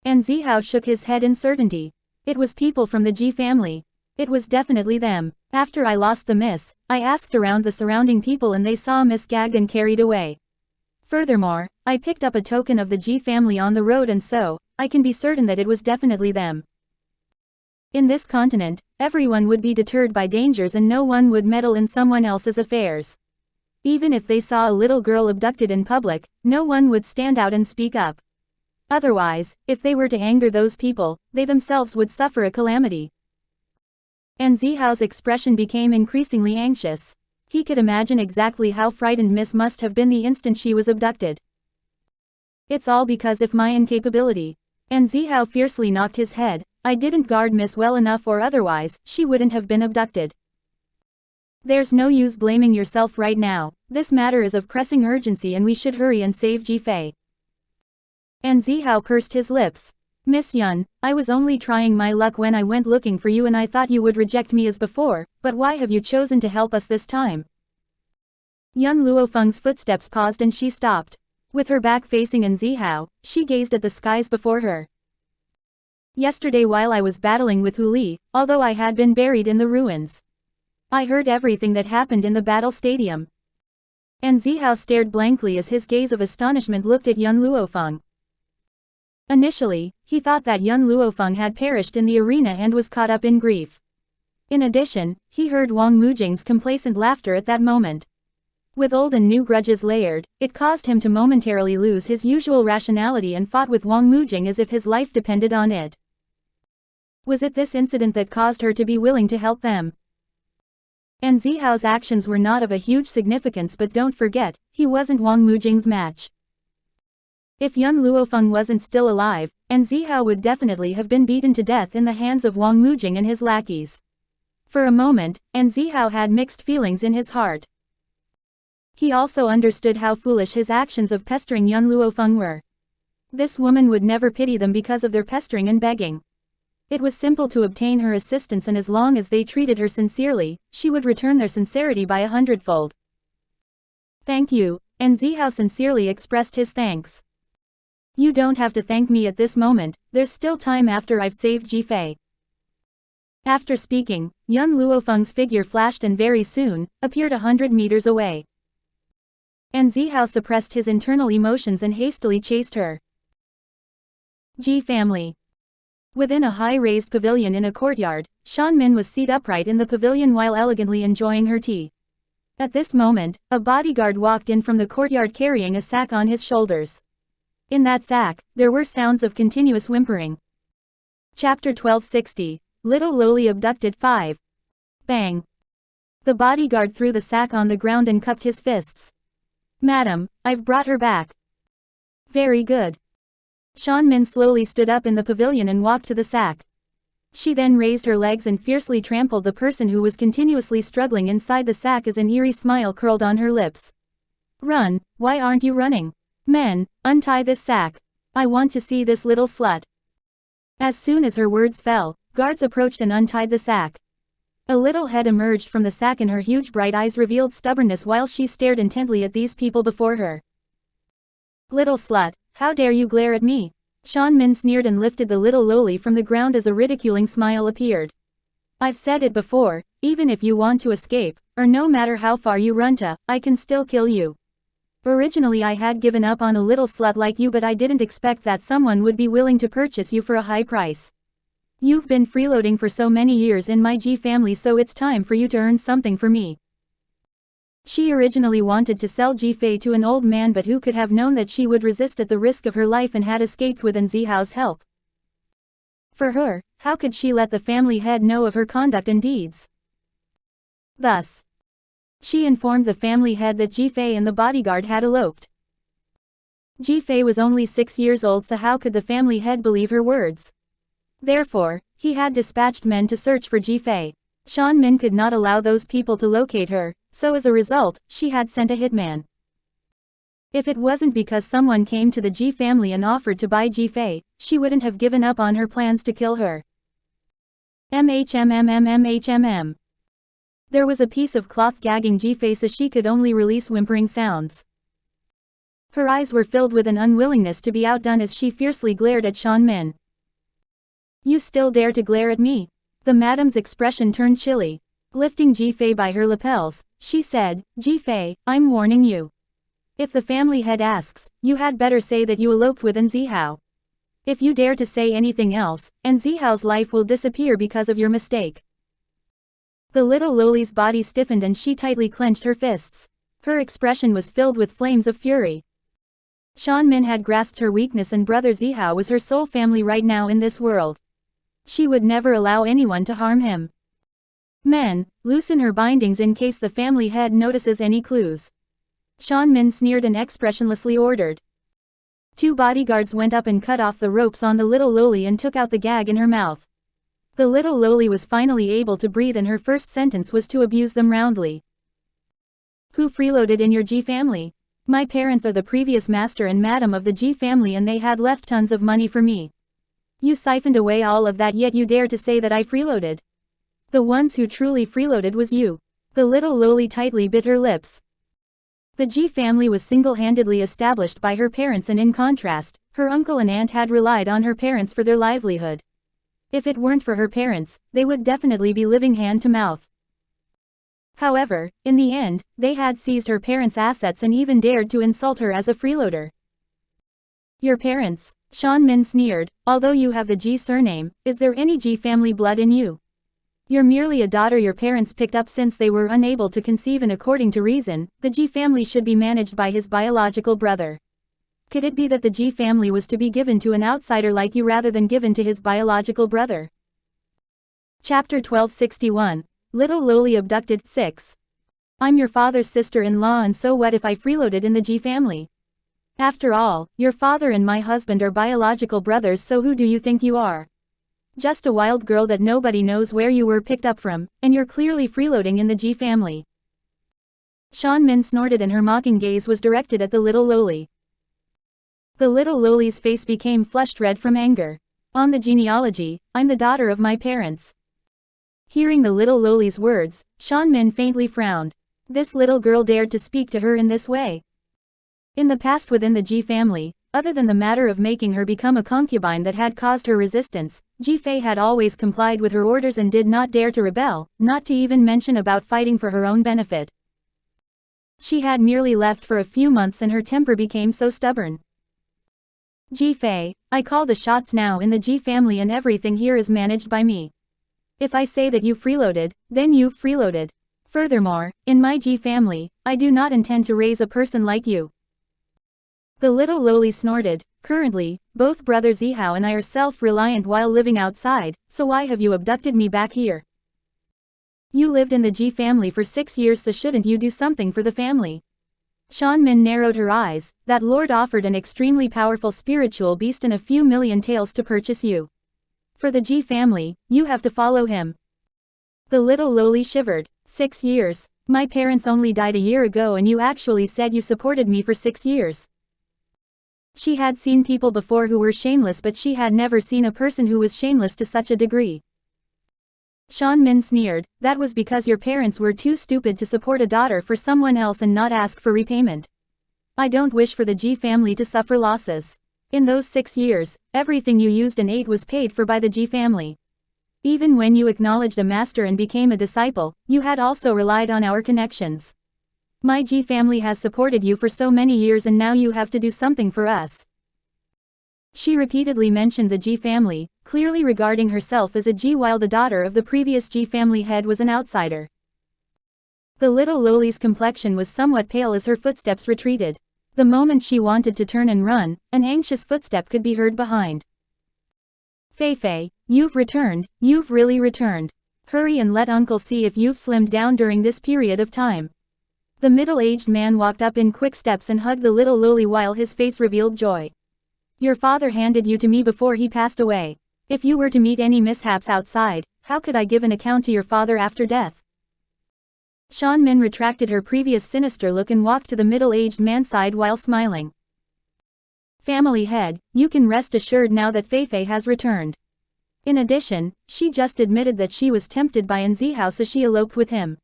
Xiao shook his head in certainty. It was people from the Ji family. It was definitely them. After I lost the miss, I asked around the surrounding people and they saw miss gagged and carried away. Furthermore, I picked up a token of the Ji family on the road and so, I can be certain that it was definitely them. In this continent, everyone would be deterred by dangers and no one would meddle in someone else's affairs. Even if they saw a little girl abducted in public, no one would stand out and speak up. Otherwise, if they were to anger those people, they themselves would suffer a calamity. Xiao's expression became increasingly anxious. He could imagine exactly how frightened Miss must have been the instant she was abducted. It's all because of my incapability. Xiao fiercely knocked his head. I didn't guard Miss well enough or otherwise, she wouldn't have been abducted. There's no use blaming yourself right now. This matter is of pressing urgency and we should hurry and save Ji Fei. Xiao pursed his lips. Miss Yun, I was only trying my luck when I went looking for you and I thought you would reject me as before, but why have you chosen to help us this time? Young Luo Feng's footsteps paused and she stopped. With her back facing Xiao, she gazed at the skies before her. Yesterday while I was battling with Hu Li, although I had been buried in the ruins, I heard everything that happened in the battle stadium. Xiao stared blankly as his gaze of astonishment looked at young Luo Feng. Initially, he thought that young Luo Feng had perished in the arena and was caught up in grief. In addition, he heard Wang Mujing's complacent laughter at that moment. With old and new grudges layered, it caused him to momentarily lose his usual rationality and fought with Wang Mujing as if his life depended on it. Was it this incident that caused her to be willing to help them? Xiao's actions were not of a huge significance, but don't forget, he wasn't Wang Mujing's match. If young Luo Feng wasn't still alive, Xiao would definitely have been beaten to death in the hands of Wang Mujing and his lackeys. For a moment, Xiao had mixed feelings in his heart. He also understood how foolish his actions of pestering young Luo Feng were. This woman would never pity them because of their pestering and begging. It was simple to obtain her assistance, and as long as they treated her sincerely, she would return their sincerity by 100-fold. Thank you, Xiao sincerely expressed his thanks. You don't have to thank me at this moment, there's still time after I've saved Ji Fei. After speaking, young Luo Feng's figure flashed and very soon, appeared 100 meters away. Xiao suppressed his internal emotions and hastily chased her. Ji family. Within a high-raised pavilion in a courtyard, Xuanmin was seated upright in the pavilion while elegantly enjoying her tea. At this moment, a bodyguard walked in from the courtyard carrying a sack on his shoulders. In that sack, there were sounds of continuous whimpering. Chapter 1260. Little Loli abducted 5. Bang. The bodyguard threw the sack on the ground and cupped his fists. Madam, I've brought her back. Very good. Xuanmin slowly stood up in the pavilion and walked to the sack. She then raised her legs and fiercely trampled the person who was continuously struggling inside the sack as an eerie smile curled on her lips. Run, why aren't you running? Men, untie this sack. I want to see this little slut. As soon as her words fell, guards approached and untied the sack. A little head emerged from the sack and her huge bright eyes revealed stubbornness while she stared intently at these people before her. Little slut, how dare you glare at me? Xuanhuan sneered and lifted the little lowly from the ground as a ridiculing smile appeared. I've said it before, even if you want to escape, or no matter how far you run to, I can still kill you. Originally I had given up on a little slut like you, but I didn't expect that someone would be willing to purchase you for a high price. You've been freeloading for so many years in my Ji family, so it's time for you to earn something for me. She originally wanted to sell Ji Fei to an old man, but who could have known that she would resist at the risk of her life and had escaped with Zihao's help. For her, how could she let the family head know of her conduct and deeds? Thus, she informed the family head that Ji Fei and the bodyguard had eloped. Ji Fei was only 6 years old, so how could the family head believe her words? Therefore, he had dispatched men to search for Ji Fei. Xuanhuan could not allow those people to locate her, so as a result, she had sent a hitman. If it wasn't because someone came to the Ji family and offered to buy Ji Fei, she wouldn't have given up on her plans to kill her. MHMMMMHMM. There was a piece of cloth gagging Ji Fei so she could only release whimpering sounds. Her eyes were filled with an unwillingness to be outdone as she fiercely glared at Xuanhuan. You still dare to glare at me? The madam's expression turned chilly. Lifting Ji Fei by her lapels, she said, Ji Fei, I'm warning you. If the family head asks, you had better say that you eloped with Zihao. If you dare to say anything else, Zihao's life will disappear because of your mistake. The little lowly's body stiffened and she tightly clenched her fists. Her expression was filled with flames of fury. Xuanhuan had grasped her weakness, and brother Zihao was her sole family right now in this world. She would never allow anyone to harm him. Men, loosen her bindings in case the family head notices any clues. Xuanhuan sneered and expressionlessly ordered. 2 bodyguards went up and cut off the ropes on the little lowly and took out the gag in her mouth. The little lowly was finally able to breathe, and her first sentence was to abuse them roundly. Who freeloaded in your Ji family? My parents are the previous master and madam of the Ji family, and they had left tons of money for me. You siphoned away all of that, yet you dare to say that I freeloaded. The ones who truly freeloaded was you. The little lowly tightly bit her lips. The Ji family was single-handedly established by her parents, and in contrast, her uncle and aunt had relied on her parents for their livelihood. If it weren't for her parents, they would definitely be living hand to mouth. However, in the end, they had seized her parents' assets and even dared to insult her as a freeloader. Your parents? Xuanhuan sneered. Although you have the Ji surname, is there any Ji family blood in you? You're merely a daughter your parents picked up since they were unable to conceive, and according to reason, the Ji family should be managed by his biological brother. Could it be that the Ji family was to be given to an outsider like you rather than given to his biological brother? Chapter 1261. Little Lowly abducted. 6. I'm your father's sister-in-law, and so what if I freeloaded in the Ji family? After all, your father and my husband are biological brothers, so who do you think you are? Just a wild girl that nobody knows where you were picked up from, and you're clearly freeloading in the Ji family. Xuanhuan snorted and her mocking gaze was directed at the little lowly. The little lowly's face became flushed red from anger. On the genealogy, I'm the daughter of my parents. Hearing the little lowly's words, Xuanhuan faintly frowned. This little girl dared to speak to her in this way. In the past within the Ji family, other than the matter of making her become a concubine that had caused her resistance, Ji Fei had always complied with her orders and did not dare to rebel, not to even mention about fighting for her own benefit. She had merely left for a few months and her temper became so stubborn. Ji Fei, I call the shots now in the Ji family, and everything here is managed by me. If I say that you freeloaded, then you've freeloaded. Furthermore, in my Ji family, I do not intend to raise a person like you. The little lowly snorted. Currently, both Brother Zihao and I are self-reliant while living outside, so why have you abducted me back here? You lived in the Ji family for 6 years, so shouldn't you do something for the family? Xuanhuan narrowed her eyes. That lord offered an extremely powerful spiritual beast and a few million taels to purchase you. For the Ji family, you have to follow him. The little lowly shivered. 6 years? My parents only died a year ago, and you actually said you supported me for 6 years. She had seen people before who were shameless, but she had never seen a person who was shameless to such a degree. Xuanhuan sneered. That was because your parents were too stupid to support a daughter for someone else and not ask for repayment. I don't wish for the Ji family to suffer losses. In those 6 years, everything you used and ate was paid for by the Ji family. Even when you acknowledged a master and became a disciple, you had also relied on our connections. My Ji family has supported you for so many years and now you have to do something for us. She repeatedly mentioned the Ji family, clearly regarding herself as a Ji while the daughter of the previous Ji family head was an outsider. The little loli's complexion was somewhat pale as her footsteps retreated. The moment she wanted to turn and run, an anxious footstep could be heard behind. Fei, you've returned, you've really returned. Hurry and let uncle see if you've slimmed down during this period of time. The middle-aged man walked up in quick steps and hugged the little loli while his face revealed joy. Your father handed you to me before he passed away. If you were to meet any mishaps outside, how could I give an account to your father after death? Xuanhuan retracted her previous sinister look and walked to the middle-aged man's side while smiling. Family head, you can rest assured now that Fei has returned. In addition, she just admitted that she was tempted by Xiao so she eloped with him.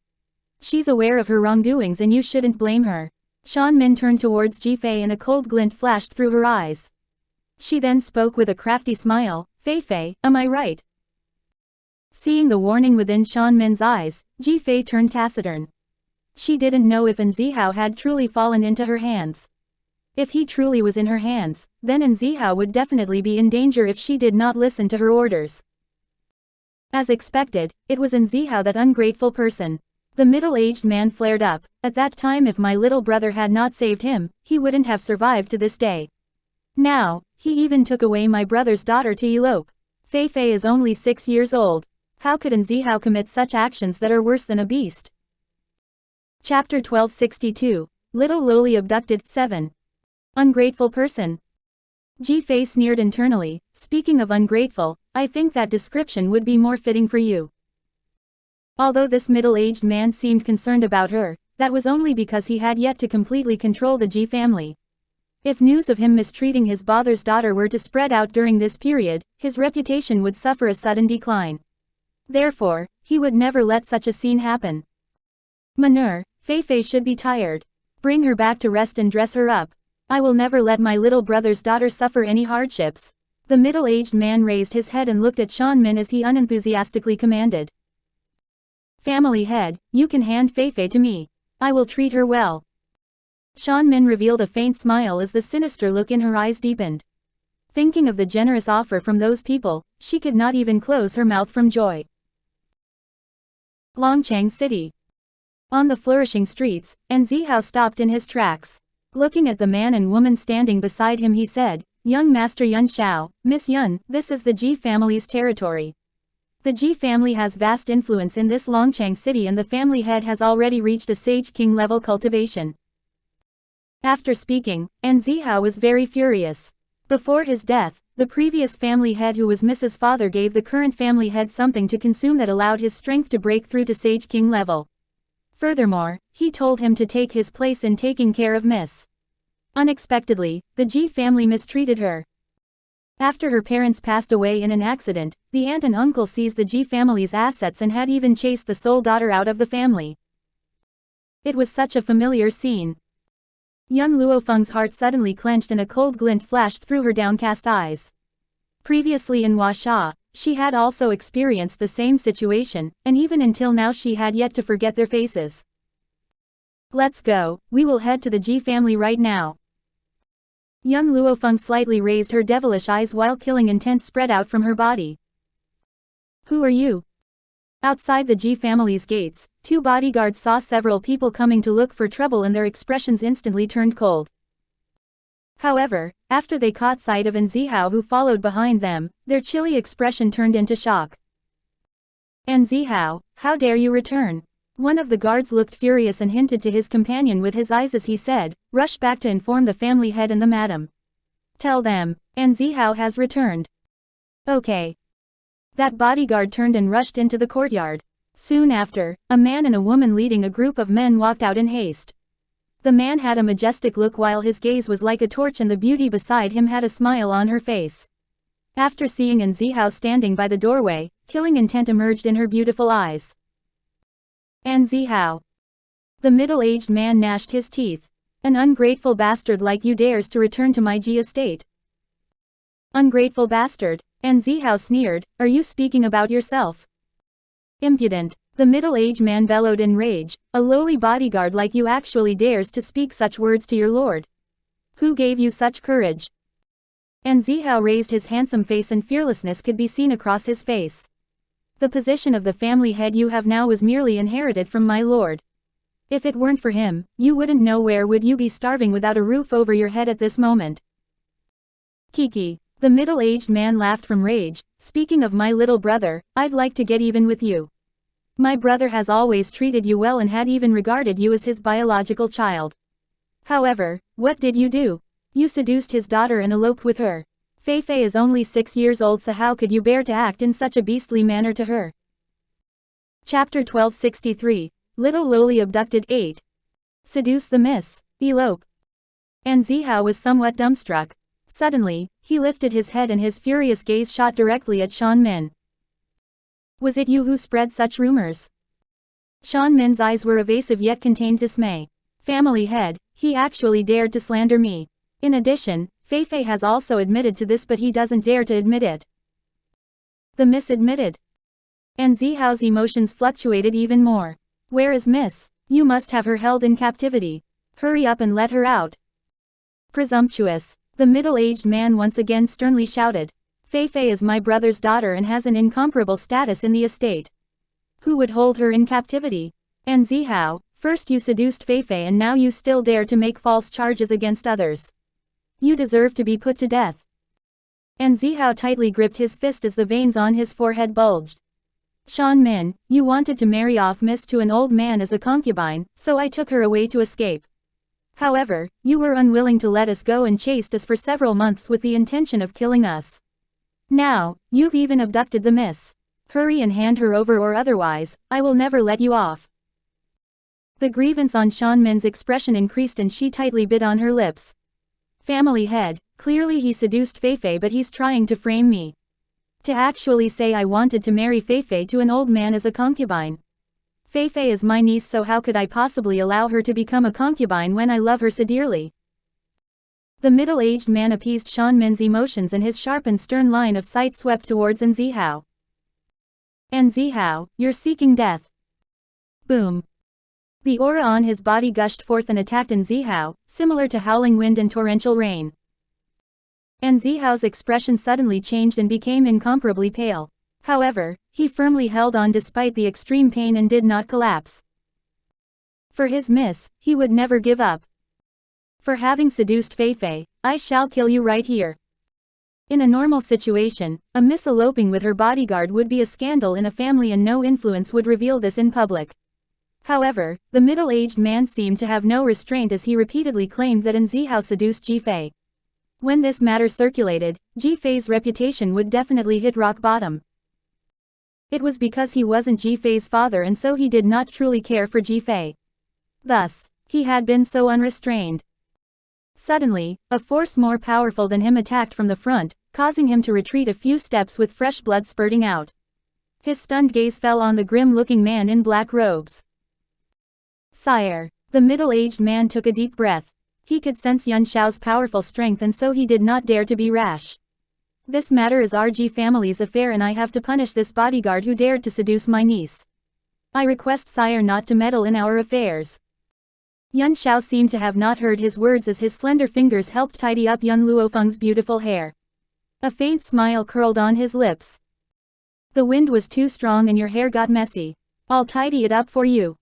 She's aware of her wrongdoings and you shouldn't blame her. Xuanhuan turned towards Jifei and a cold glint flashed through her eyes. She then spoke with a crafty smile, Fei, am I right? Seeing the warning within Xuanhuan's eyes, Jifei turned taciturn. She didn't know if Xiao had truly fallen into her hands. If he truly was in her hands, then Xiao would definitely be in danger if she did not listen to her orders. As expected, it was Xiao, that ungrateful person. The middle-aged man flared up. At that time, if my little brother had not saved him, he wouldn't have survived to this day. Now, he even took away my brother's daughter to elope. Fei is only 6 years old. How could Xiao commit such actions that are worse than a beast? Chapter 1262. Little Loli abducted. 7. Ungrateful person. Jifei sneered internally. Speaking of ungrateful, I think that description would be more fitting for you. Although this middle-aged man seemed concerned about her, that was only because he had yet to completely control the Ji family. If news of him mistreating his father's daughter were to spread out during this period, his reputation would suffer a sudden decline. Therefore, he would never let such a scene happen. Manur, Fei should be tired. Bring her back to rest and dress her up. I will never let my little brother's daughter suffer any hardships. The middle-aged man raised his head and looked at Xuanhuan as he unenthusiastically commanded. Family head, you can hand Fei to me. I will treat her well. Xuanhuan revealed a faint smile as the sinister look in her eyes deepened. Thinking of the generous offer from those people, she could not even close her mouth from joy. Longchang City. On the flourishing streets, Xiao stopped in his tracks. Looking at the man and woman standing beside him, he said, Young Master Yun Xiao, Miss Yun, this is the Ji family's territory. The Ji family has vast influence in this Longchang city and the family head has already reached a Sage King level cultivation. After speaking, Xiao was very furious. Before his death, the previous family head who was Mrs. Father gave the current family head something to consume that allowed his strength to break through to Sage King level. Furthermore, he told him to take his place in taking care of Miss. Unexpectedly, the Ji family mistreated her. After her parents passed away in an accident, the aunt and uncle seized the Ji family's assets and had even chased the sole daughter out of the family. It was such a familiar scene. Young Luo Feng's heart suddenly clenched and a cold glint flashed through her downcast eyes. Previously in Hua Xia, she had also experienced the same situation, and even until now she had yet to forget their faces. Let's go, we will head to the Ji family right now. Young Luo Feng slightly raised her devilish eyes while killing intent spread out from her body. Who are you? Outside the Ji family's gates, 2 bodyguards saw several people coming to look for trouble and their expressions instantly turned cold. However, after they caught sight of Xiao who followed behind them, their chilly expression turned into shock. Xiao, how dare you return? One of the guards looked furious and hinted to his companion with his eyes as he said, rush back to inform the family head and the madam. Tell them, Xiao has returned. Okay. That bodyguard turned and rushed into the courtyard. Soon after, a man and a woman leading a group of men walked out in haste. The man had a majestic look while his gaze was like a torch and the beauty beside him had a smile on her face. After seeing Xiao standing by the doorway, killing intent emerged in her beautiful eyes. Xiao. The middle-aged man gnashed his teeth. An ungrateful bastard like you dares to return to my Ji estate. Ungrateful bastard. And Zihao sneered, are you speaking about yourself? Impudent. The middle-aged man bellowed in rage, a lowly bodyguard like you actually dares to speak such words to your lord. Who gave you such courage? And Zihao raised his handsome face and fearlessness could be seen across his face. The position of the family head you have now was merely inherited from my lord. If it weren't for him, you wouldn't know where would you be starving without a roof over your head at this moment. Kiki. The middle-aged man laughed from rage, speaking of my little brother, I'd like to get even with you. My brother has always treated you well and had even regarded you as his biological child. However, what did you do? You seduced his daughter and eloped with her. Feifei is only 6 years old, so how could you bear to act in such a beastly manner to her? Chapter 1263, Little Lowly Abducted 8. Seduce the miss. Elope. And Zihao was somewhat dumbstruck. Suddenly, he lifted his head and his furious gaze shot directly at Xuanmin. Was it you who spread such rumors? Xuanmin's eyes were evasive yet contained dismay. Family head, he actually dared to slander me. In addition, Feifei has also admitted to this, but he doesn't dare to admit it. The miss admitted. And Zihao's emotions fluctuated even more. Where is Miss? You must have her held in captivity. Hurry up and let her out. Presumptuous. The middle-aged man once again sternly shouted. Feifei is my brother's daughter and has an incomparable status in the estate. Who would hold her in captivity? And Zihao, first you seduced Feifei and now you still dare to make false charges against others. You deserve to be put to death. And Zihao tightly gripped his fist as the veins on his forehead bulged. Xuanmin, you wanted to marry off Miss to an old man as a concubine, so I took her away to escape. However, you were unwilling to let us go and chased us for several months with the intention of killing us. Now, you've even abducted the miss. Hurry and hand her over or otherwise, I will never let you off. The grievance on Xuanmin's expression increased and she tightly bit on her lips. Family head, clearly he seduced Feifei, but he's trying to frame me. To actually say I wanted to marry Feifei to an old man as a concubine. Feifei is my niece, so how could I possibly allow her to become a concubine when I love her so dearly? The middle-aged man appeased Xuanmin's emotions and his sharp and stern line of sight swept towards An Zihao. An Zihao, you're seeking death. Boom. The aura on his body gushed forth and attacked An Zihao, similar to howling wind and torrential rain. An Zihao's expression suddenly changed and became incomparably pale. However, he firmly held on despite the extreme pain and did not collapse. For his miss, he would never give up. For having seduced Feifei, I shall kill you right here. In a normal situation, a miss eloping with her bodyguard would be a scandal in a family and no influence would reveal this in public. However, the middle-aged man seemed to have no restraint as he repeatedly claimed that An Zihao seduced Jifei. When this matter circulated, Jifei's reputation would definitely hit rock bottom. It was because he wasn't Jifei's father and so he did not truly care for Jifei. Thus, he had been so unrestrained. Suddenly, a force more powerful than him attacked from the front, causing him to retreat a few steps with fresh blood spurting out. His stunned gaze fell on the grim-looking man in black robes. Sire. The middle-aged man took a deep breath. He could sense Yuan Shao's powerful strength and so he did not dare to be rash. This matter is RG family's affair and I have to punish this bodyguard who dared to seduce my niece. I request sire not to meddle in our affairs. Yuan Shao seemed to have not heard his words as his slender fingers helped tidy up young Luo Feng's beautiful hair. A faint smile curled on his lips. The wind was too strong and your hair got messy. I'll tidy it up for you.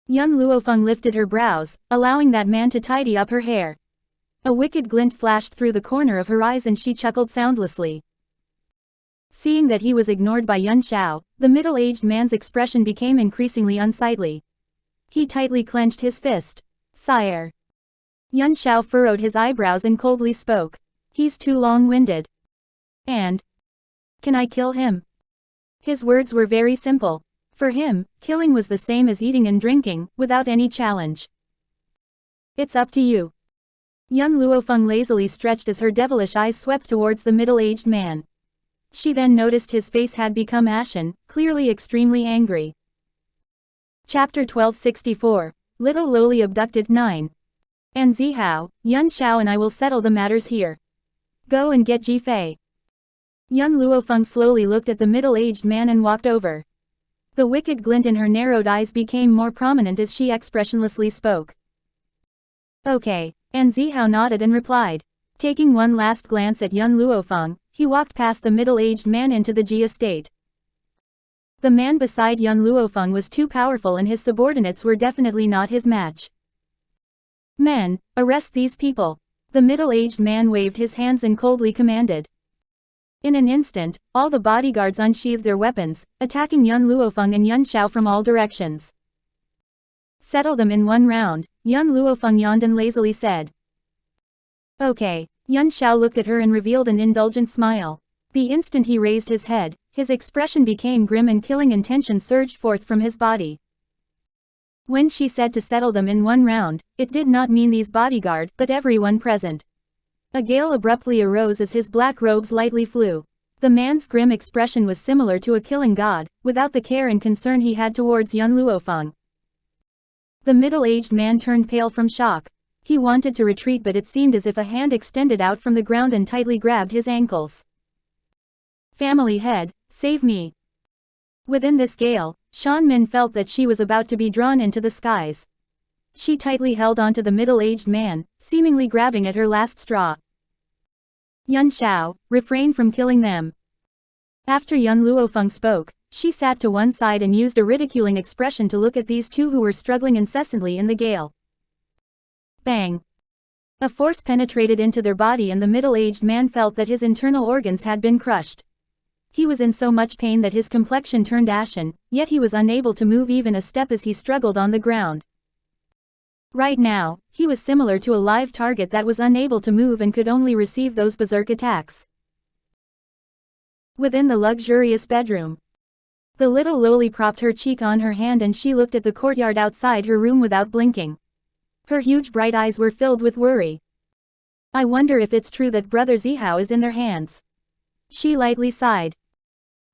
Young Luo Feng lifted her brows, allowing that man to tidy up her hair. A wicked glint flashed through the corner of her eyes and she chuckled soundlessly. Seeing that he was ignored by Yuan Shao, the middle-aged man's expression became increasingly unsightly. He tightly clenched his fist. Sire. Yuan Shao furrowed his eyebrows and coldly spoke. He's too long-winded. And? Can I kill him? His words were very simple. For him, killing was the same as eating and drinking, without any challenge. It's up to you. Young Luo Feng lazily stretched as her devilish eyes swept towards the middle-aged man. She then noticed his face had become ashen, clearly extremely angry. Chapter 1264, Little Lowly Abducted 9. An Zihao, Yuan Shao and I will settle the matters here. Go and get Ji Fei. Young Luo Feng slowly looked at the middle-aged man and walked over. The wicked glint in her narrowed eyes became more prominent as she expressionlessly spoke. Okay, and Zihao nodded and replied. Taking one last glance at young Luo Feng, he walked past the middle-aged man into the Ji estate. The man beside young Luo Feng was too powerful and his subordinates were definitely not his match. Men, arrest these people. The middle-aged man waved his hands and coldly commanded. In an instant, all the bodyguards unsheathed their weapons, attacking Yun Luofeng and Yun Xiao from all directions. Settle them in one round, Yun Luofeng yawned and lazily said. Okay. Yun Xiao looked at her and revealed an indulgent smile. The instant he raised his head, his expression became grim and killing intention surged forth from his body. When she said to settle them in one round, it did not mean these bodyguard but everyone present. A gale abruptly arose as his black robes lightly flew. The man's grim expression was similar to a killing god, without the care and concern he had towards Yun Luofeng. The middle-aged man turned pale from shock. He wanted to retreat but it seemed as if a hand extended out from the ground and tightly grabbed his ankles. Family head, save me. Within this gale, Shan Min felt that she was about to be drawn into the skies. She tightly held onto the middle-aged man, seemingly grabbing at her last straw. Yun Xiao, refrain from killing them. After Yun Luofeng spoke, she sat to one side and used a ridiculing expression to look at these two who were struggling incessantly in the gale. Bang! A force penetrated into their body and the middle-aged man felt that his internal organs had been crushed. He was in so much pain that his complexion turned ashen, yet he was unable to move even a step as he struggled on the ground. Right now, he was similar to a live target that was unable to move and could only receive those berserk attacks. Within the luxurious bedroom, the little loli propped her cheek on her hand and she looked at the courtyard outside her room without blinking. Her huge bright eyes were filled with worry. I wonder if it's true that Brother Zihao is in their hands. She lightly sighed.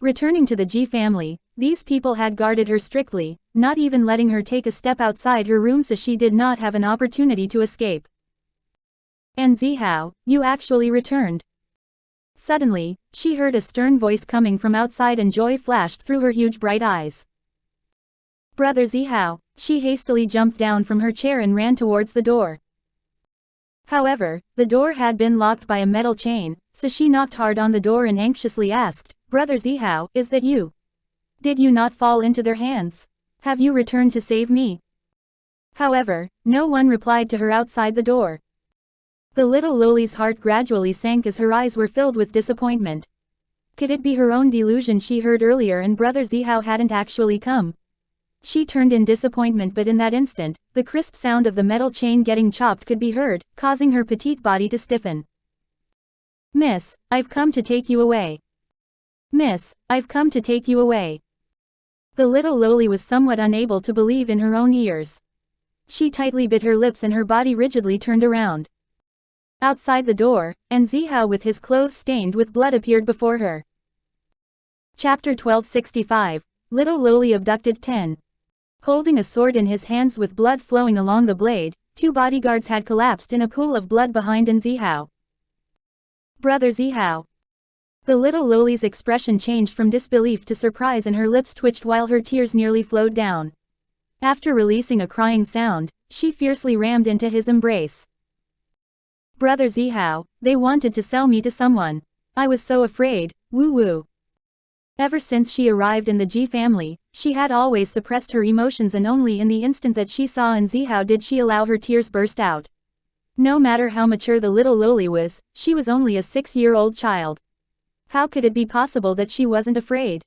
Returning to the Ji family, these people had guarded her strictly, not even letting her take a step outside her room so she did not have an opportunity to escape. And Zihao, you actually returned. Suddenly, she heard a stern voice coming from outside and joy flashed through her huge bright eyes. Brother Zihao, she hastily jumped down from her chair and ran towards the door. However, the door had been locked by a metal chain, so she knocked hard on the door and anxiously asked, Brother Zihao, is that you? Did you not fall into their hands? Have you returned to save me? However, no one replied to her outside the door. The little loli's heart gradually sank as her eyes were filled with disappointment. Could it be her own delusion she heard earlier and Brother Zihao hadn't actually come? She turned in disappointment but in that instant, the crisp sound of the metal chain getting chopped could be heard, causing her petite body to stiffen. Miss, I've come to take you away. Miss, I've come to take you away. The little loli was somewhat unable to believe in her own ears. She tightly bit her lips and her body rigidly turned around. Outside the door, and Zihao with his clothes stained with blood appeared before her. Chapter 1265, Little Loli Abducted 10. Holding a sword in his hands with blood flowing along the blade, two bodyguards had collapsed in a pool of blood behind Zihao. Brother Zihao. The little loli's expression changed from disbelief to surprise and her lips twitched while her tears nearly flowed down. After releasing a crying sound, she fiercely rammed into his embrace. Brother Zihao, they wanted to sell me to someone. I was so afraid, woo-woo. Ever since she arrived in the Ji family, she had always suppressed her emotions and only in the instant that she saw Zihao did she allow her tears burst out. No matter how mature the little loli was, she was only a 6-year-old child. How could it be possible that she wasn't afraid?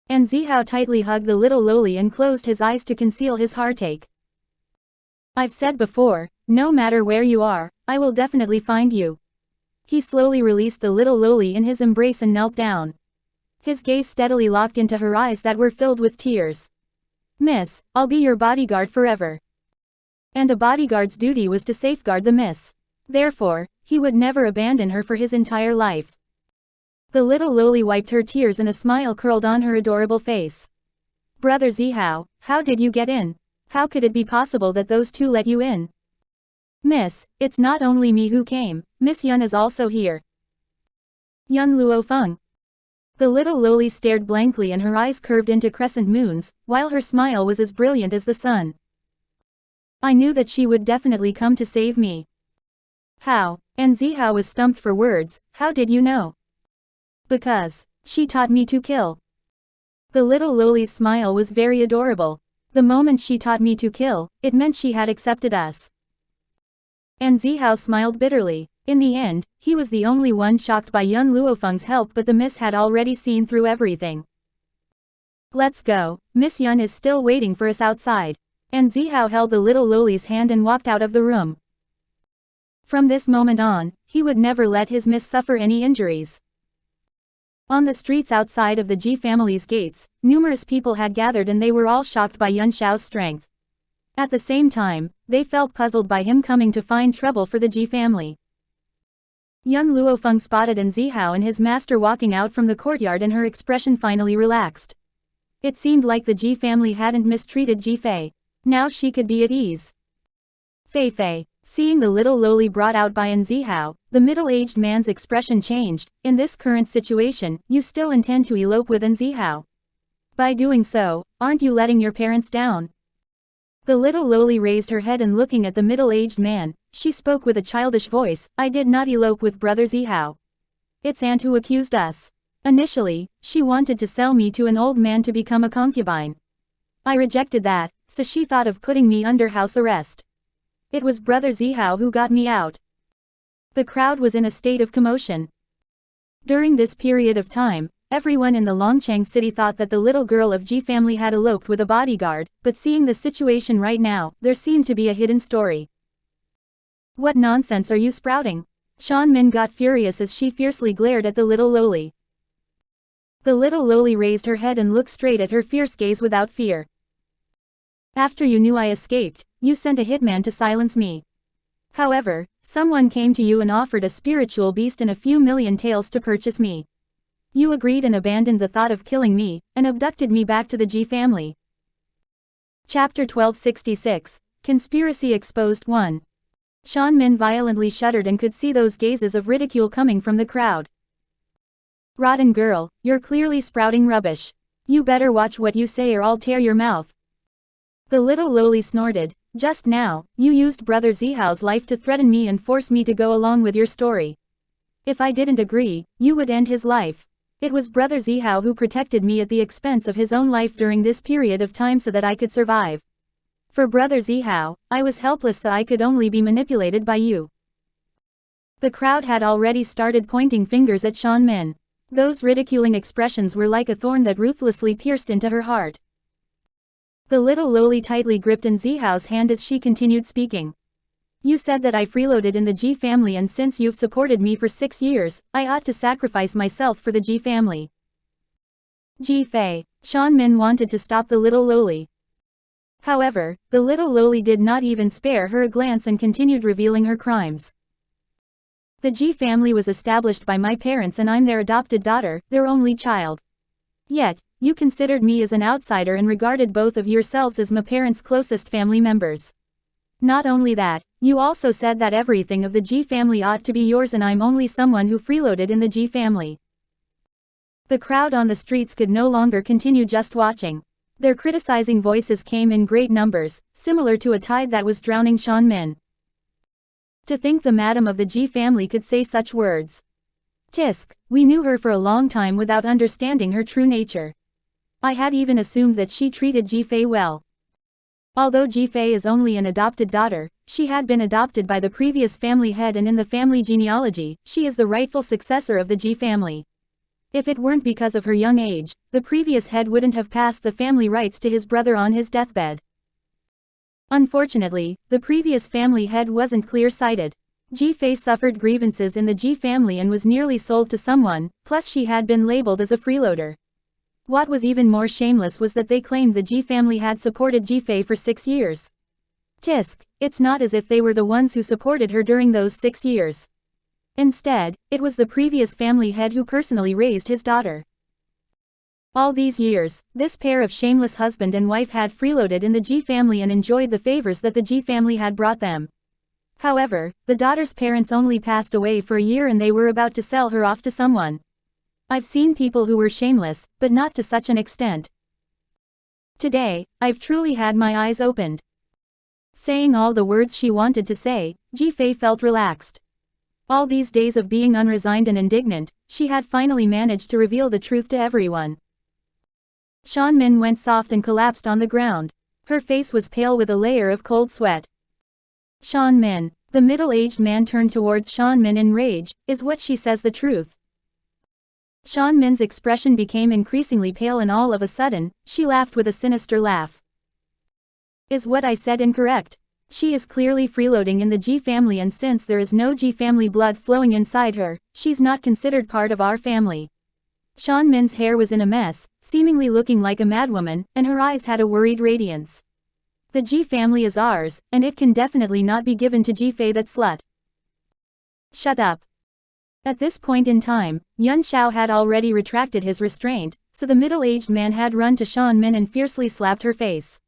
And Zihao tightly hugged the little loli and closed his eyes to conceal his heartache. I've said before, no matter where you are, I will definitely find you. He slowly released the little loli in his embrace and knelt down. His gaze steadily locked into her eyes that were filled with tears. Miss, I'll be your bodyguard forever. And a bodyguard's duty was to safeguard the miss. Therefore, he would never abandon her for his entire life. The little loli wiped her tears and a smile curled on her adorable face. Brother Zihao, how did you get in? How could it be possible that those two let you in? Miss, it's not only me who came, Miss Yun is also here. Young Luo Feng. The little loli stared blankly and her eyes curved into crescent moons, while her smile was as brilliant as the sun. I knew that she would definitely come to save me. How? And Zihao was stumped for words. How did you know? Because she taught me to kill. The little loli's smile was very adorable. The moment she taught me to kill, it meant she had accepted us. And Zihao smiled bitterly. In the end, he was the only one shocked by young Luo Feng's help, but the miss had already seen through everything. Let's go, Miss Yun is still waiting for us outside. And Zihao held the little loli's hand and walked out of the room. From this moment on, he would never let his miss suffer any injuries. On the streets outside of the Ji family's gates, numerous people had gathered and they were all shocked by Yun Xiao's strength. At the same time, they felt puzzled by him coming to find trouble for the Ji family. Young Luo Feng spotted An Zihao and his master walking out from the courtyard and her expression finally relaxed. It seemed like the Ji family hadn't mistreated Ji Fei. Now she could be at ease. Fei Fei. Seeing the little loli brought out by An Zihao, the middle-aged man's expression changed. In this current situation, you still intend to elope with An Zihao. By doing so, aren't you letting your parents down? The little loli raised her head and looking at the middle-aged man, she spoke with a childish voice, I did not elope with brother Zihao. It's aunt who accused us. Initially, she wanted to sell me to an old man to become a concubine. I rejected that, so she thought of putting me under house arrest. It was brother Zihao who got me out. The crowd was in a state of commotion. During this period of time, everyone in the Longchang city thought that the little girl of Ji family had eloped with a bodyguard, but seeing the situation right now, there seemed to be a hidden story. What nonsense are you sprouting? Shan Min got furious as she fiercely glared at the little loli. The little loli raised her head and looked straight at her fierce gaze without fear. After you knew I escaped, you sent a hitman to silence me. However, someone came to you and offered a spiritual beast and a few million taels to purchase me. You agreed and abandoned the thought of killing me, and abducted me back to the Ji family. Chapter 1266, Conspiracy Exposed 1. Shan Min violently shuddered and could see those gazes of ridicule coming from the crowd. Rotten girl, you're clearly sprouting rubbish. You better watch what you say or I'll tear your mouth. The little loli snorted, just now, you used brother Zihao's life to threaten me and force me to go along with your story. If I didn't agree, you would end his life. It was brother Zihao who protected me at the expense of his own life during this period of time so that I could survive. For brother Zihao, I was helpless so I could only be manipulated by you. The crowd had already started pointing fingers at Shan Min. Those ridiculing expressions were like a thorn that ruthlessly pierced into her heart. The little loli tightly gripped An Zihao's hand as she continued speaking. You said that I freeloaded in the Ji family, and since you've supported me for 6 years, I ought to sacrifice myself for the Ji family. Ji Fei. Shan Min wanted to stop the little loli. However, the little loli did not even spare her a glance and continued revealing her crimes. The Ji family was established by my parents and I'm their adopted daughter, their only child. Yet, you considered me as an outsider and regarded both of yourselves as my parents' closest family members. Not only that, you also said that everything of the Ji family ought to be yours and I'm only someone who freeloaded in the Ji family. The crowd on the streets could no longer continue just watching. Their criticizing voices came in great numbers, similar to a tide that was drowning Shan Min. To think the madam of the Ji family could say such words. Tisk, we knew her for a long time without understanding her true nature. I had even assumed that she treated Ji Fei well. Although Ji Fei is only an adopted daughter, she had been adopted by the previous family head and in the family genealogy, she is the rightful successor of the Ji family. If it weren't because of her young age, the previous head wouldn't have passed the family rights to his brother on his deathbed. Unfortunately, the previous family head wasn't clear-sighted. Ji Fei suffered grievances in the Ji family and was nearly sold to someone, plus she had been labeled as a freeloader. What was even more shameless was that they claimed the Ji family had supported Ji Fei for 6 years. Tisk, it's not as if they were the ones who supported her during those 6 years. Instead, it was the previous family head who personally raised his daughter. All these years, this pair of shameless husband and wife had freeloaded in the Ji family and enjoyed the favors that the Ji family had brought them. However, the daughter's parents only passed away for a year and they were about to sell her off to someone. I've seen people who were shameless, but not to such an extent. Today, I've truly had my eyes opened. Saying all the words she wanted to say, Jifei felt relaxed. All these days of being unresigned and indignant, she had finally managed to reveal the truth to everyone. Xuanhuan went soft and collapsed on the ground. Her face was pale with a layer of cold sweat. Xuanhuan, the middle-aged man turned towards Xuanhuan in rage, is what she says the truth? Xuanhuan's expression became increasingly pale and all of a sudden, she laughed with a sinister laugh. Is what I said incorrect? She is clearly freeloading in the Ji family and since there is no Ji family blood flowing inside her, she's not considered part of our family. Xuanhuan's hair was in a mess, seemingly looking like a madwoman, and her eyes had a worried radiance. The Ji family is ours, and it can definitely not be given to Jifei that slut. Shut up. At this point in time, Yun Xiao had already retracted his restraint, so the middle-aged man had run to Xuanhuan and fiercely slapped her face.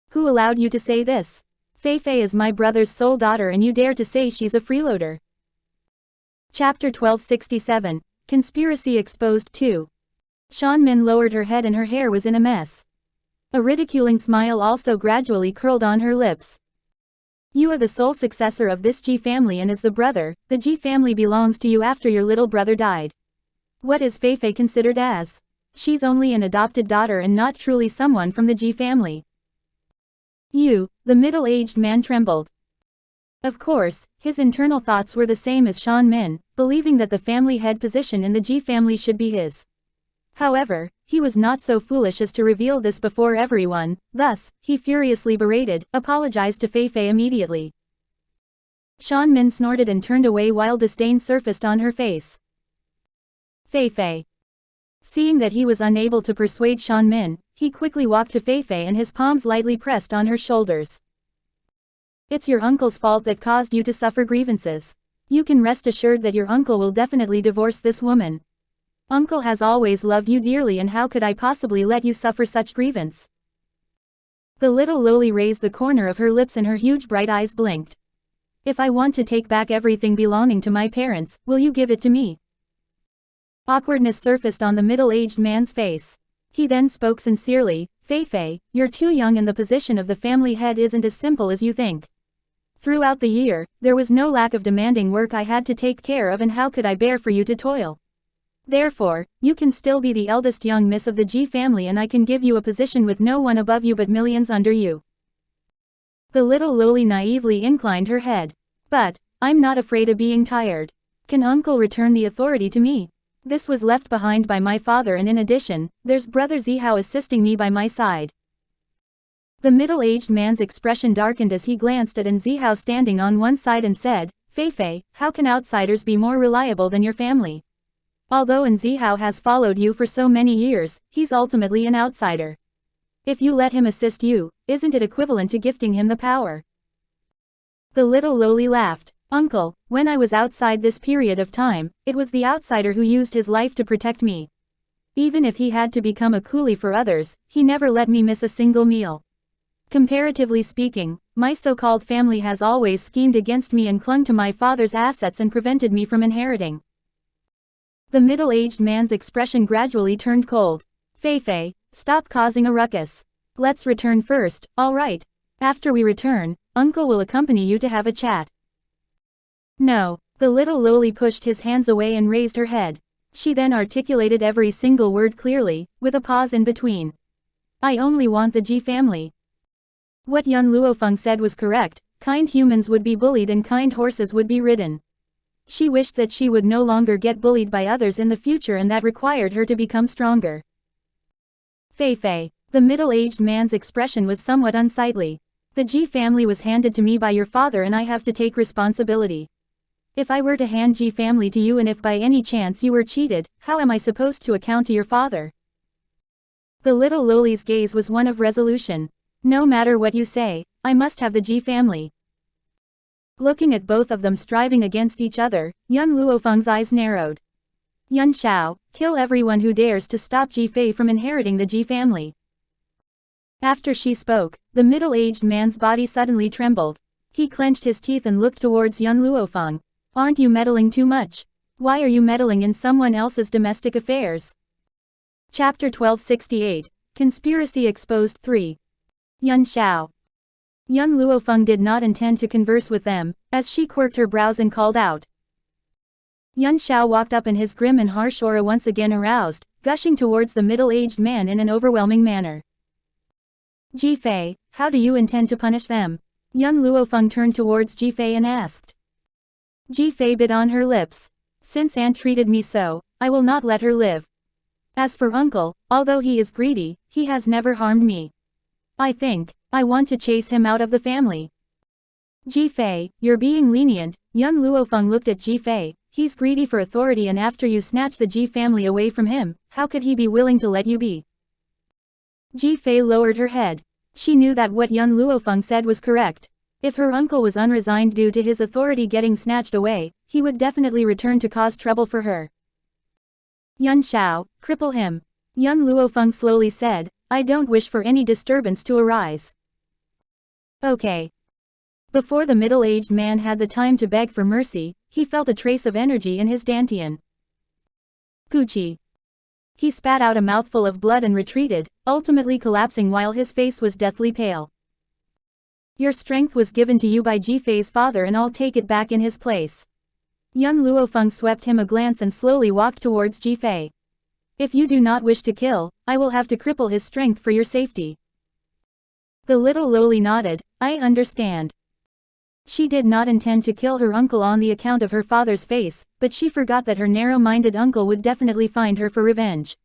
Who allowed you to say this? Feifei is my brother's sole daughter and you dare to say she's a freeloader. Chapter 1267, Conspiracy Exposed 2. Xuanhuan lowered her head and her hair was in a mess. A ridiculing smile also gradually curled on her lips. You are the sole successor of this Ji family and as the brother, the Ji family belongs to you after your little brother died. What is Feifei considered as? She's only an adopted daughter and not truly someone from the Ji family. You, the middle-aged man trembled. Of course, his internal thoughts were the same as Xuanhuan, believing that the family head position in the Ji family should be his. However, he was not so foolish as to reveal this before everyone, thus, he furiously apologized to Feifei immediately. Xuanhuan snorted and turned away while disdain surfaced on her face. Feifei. Seeing that he was unable to persuade Xuanhuan, he quickly walked to Feifei and his palms lightly pressed on her shoulders. It's your uncle's fault that caused you to suffer grievances. You can rest assured that your uncle will definitely divorce this woman. Uncle has always loved you dearly and how could I possibly let you suffer such grievance? The little loli raised the corner of her lips and her huge bright eyes blinked. If I want to take back everything belonging to my parents, will you give it to me? Awkwardness surfaced on the middle-aged man's face. He then spoke sincerely, Feifei, you're too young and the position of the family head isn't as simple as you think. Throughout the year, there was no lack of demanding work I had to take care of and how could I bear for you to toil? Therefore, you can still be the eldest young miss of the Ji family and I can give you a position with no one above you but millions under you. The little loli naively inclined her head. But, I'm not afraid of being tired. Can uncle return the authority to me? This was left behind by my father and in addition, there's brother Zihao assisting me by my side. The middle-aged man's expression darkened as he glanced at Zihao standing on one side and said, Feifei, how can outsiders be more reliable than your family? Although Zihao has followed you for so many years, he's ultimately an outsider. If you let him assist you, isn't it equivalent to gifting him the power? The little loli laughed. Uncle, when I was outside this period of time, it was the outsider who used his life to protect me. Even if he had to become a coolie for others, he never let me miss a single meal. Comparatively speaking, my so-called family has always schemed against me and clung to my father's assets and prevented me from inheriting. The middle-aged man's expression gradually turned cold. Feifei, stop causing a ruckus. Let's return first, all right. After we return, uncle will accompany you to have a chat. No. The little loli pushed his hands away and raised her head. She then articulated every single word clearly, with a pause in between. I only want the Ji family. What young Luo Feng said was correct, kind humans would be bullied and kind horses would be ridden. She wished that she would no longer get bullied by others in the future and that required her to become stronger. Feifei. The middle-aged man's expression was somewhat unsightly. The Ji family was handed to me by your father and I have to take responsibility. If I were to hand Ji family to you and if by any chance you were cheated, how am I supposed to account to your father? The little loli's gaze was one of resolution. No matter what you say, I must have the Ji family. Looking at both of them striving against each other, young Luo Feng's eyes narrowed. Yun Xiao, kill everyone who dares to stop Jifei from inheriting the Ji family. After she spoke, the middle-aged man's body suddenly trembled. He clenched his teeth and looked towards young Luo Feng. Aren't you meddling too much? Why are you meddling in someone else's domestic affairs? Chapter 1268, Conspiracy Exposed 3. Yun Xiao. Young Luo Feng did not intend to converse with them, as she quirked her brows and called out. Yun Xiao walked up and his grim and harsh aura once again aroused, gushing towards the middle-aged man in an overwhelming manner. Jifei, how do you intend to punish them? Young Luo Feng turned towards Jifei and asked. Jifei bit on her lips. Since aunt treated me so, I will not let her live. As for uncle, although he is greedy, he has never harmed me. I want to chase him out of the family. Jifei, you're being lenient. Young Luo Feng looked at Jifei. He's greedy for authority, and after you snatch the Ji family away from him, how could he be willing to let you be? Jifei lowered her head. She knew that what young Luo Feng said was correct. If her uncle was unresigned due to his authority getting snatched away, he would definitely return to cause trouble for her. Yun Xiao, cripple him. Young Luo Feng slowly said, I don't wish for any disturbance to arise. Okay. Before the middle-aged man had the time to beg for mercy, he felt a trace of energy in his dantian. Gucci. He spat out a mouthful of blood and retreated, ultimately collapsing while his face was deathly pale. Your strength was given to you by Jifei's father, and I'll take it back in his place. Young Luo Feng swept him a glance and slowly walked towards Jifei. If you do not wish to kill, I will have to cripple his strength for your safety. The little lowly nodded, I understand. She did not intend to kill her uncle on the account of her father's face, but she forgot that her narrow-minded uncle would definitely find her for revenge.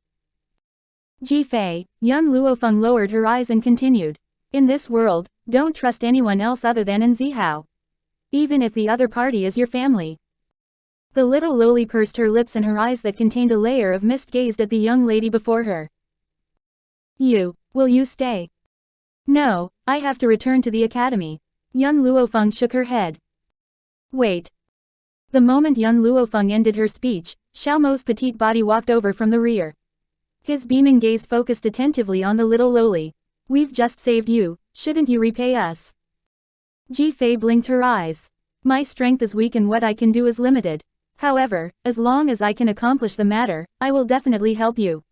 Jifei, young Luo Feng lowered her eyes and continued. In this world, don't trust anyone else other than Zihao. Even if the other party is your family. The little lowly pursed her lips, and her eyes that contained a layer of mist gazed at the young lady before her. Will you stay? No, I have to return to the academy. Young Luo Feng shook her head. Wait. The moment young Luo Feng ended her speech, Xiao Mo's petite body walked over from the rear. His beaming gaze focused attentively on the little lowly. We've just saved you, shouldn't you repay us? Jifei blinked her eyes. My strength is weak and what I can do is limited. However, as long as I can accomplish the matter, I will definitely help you.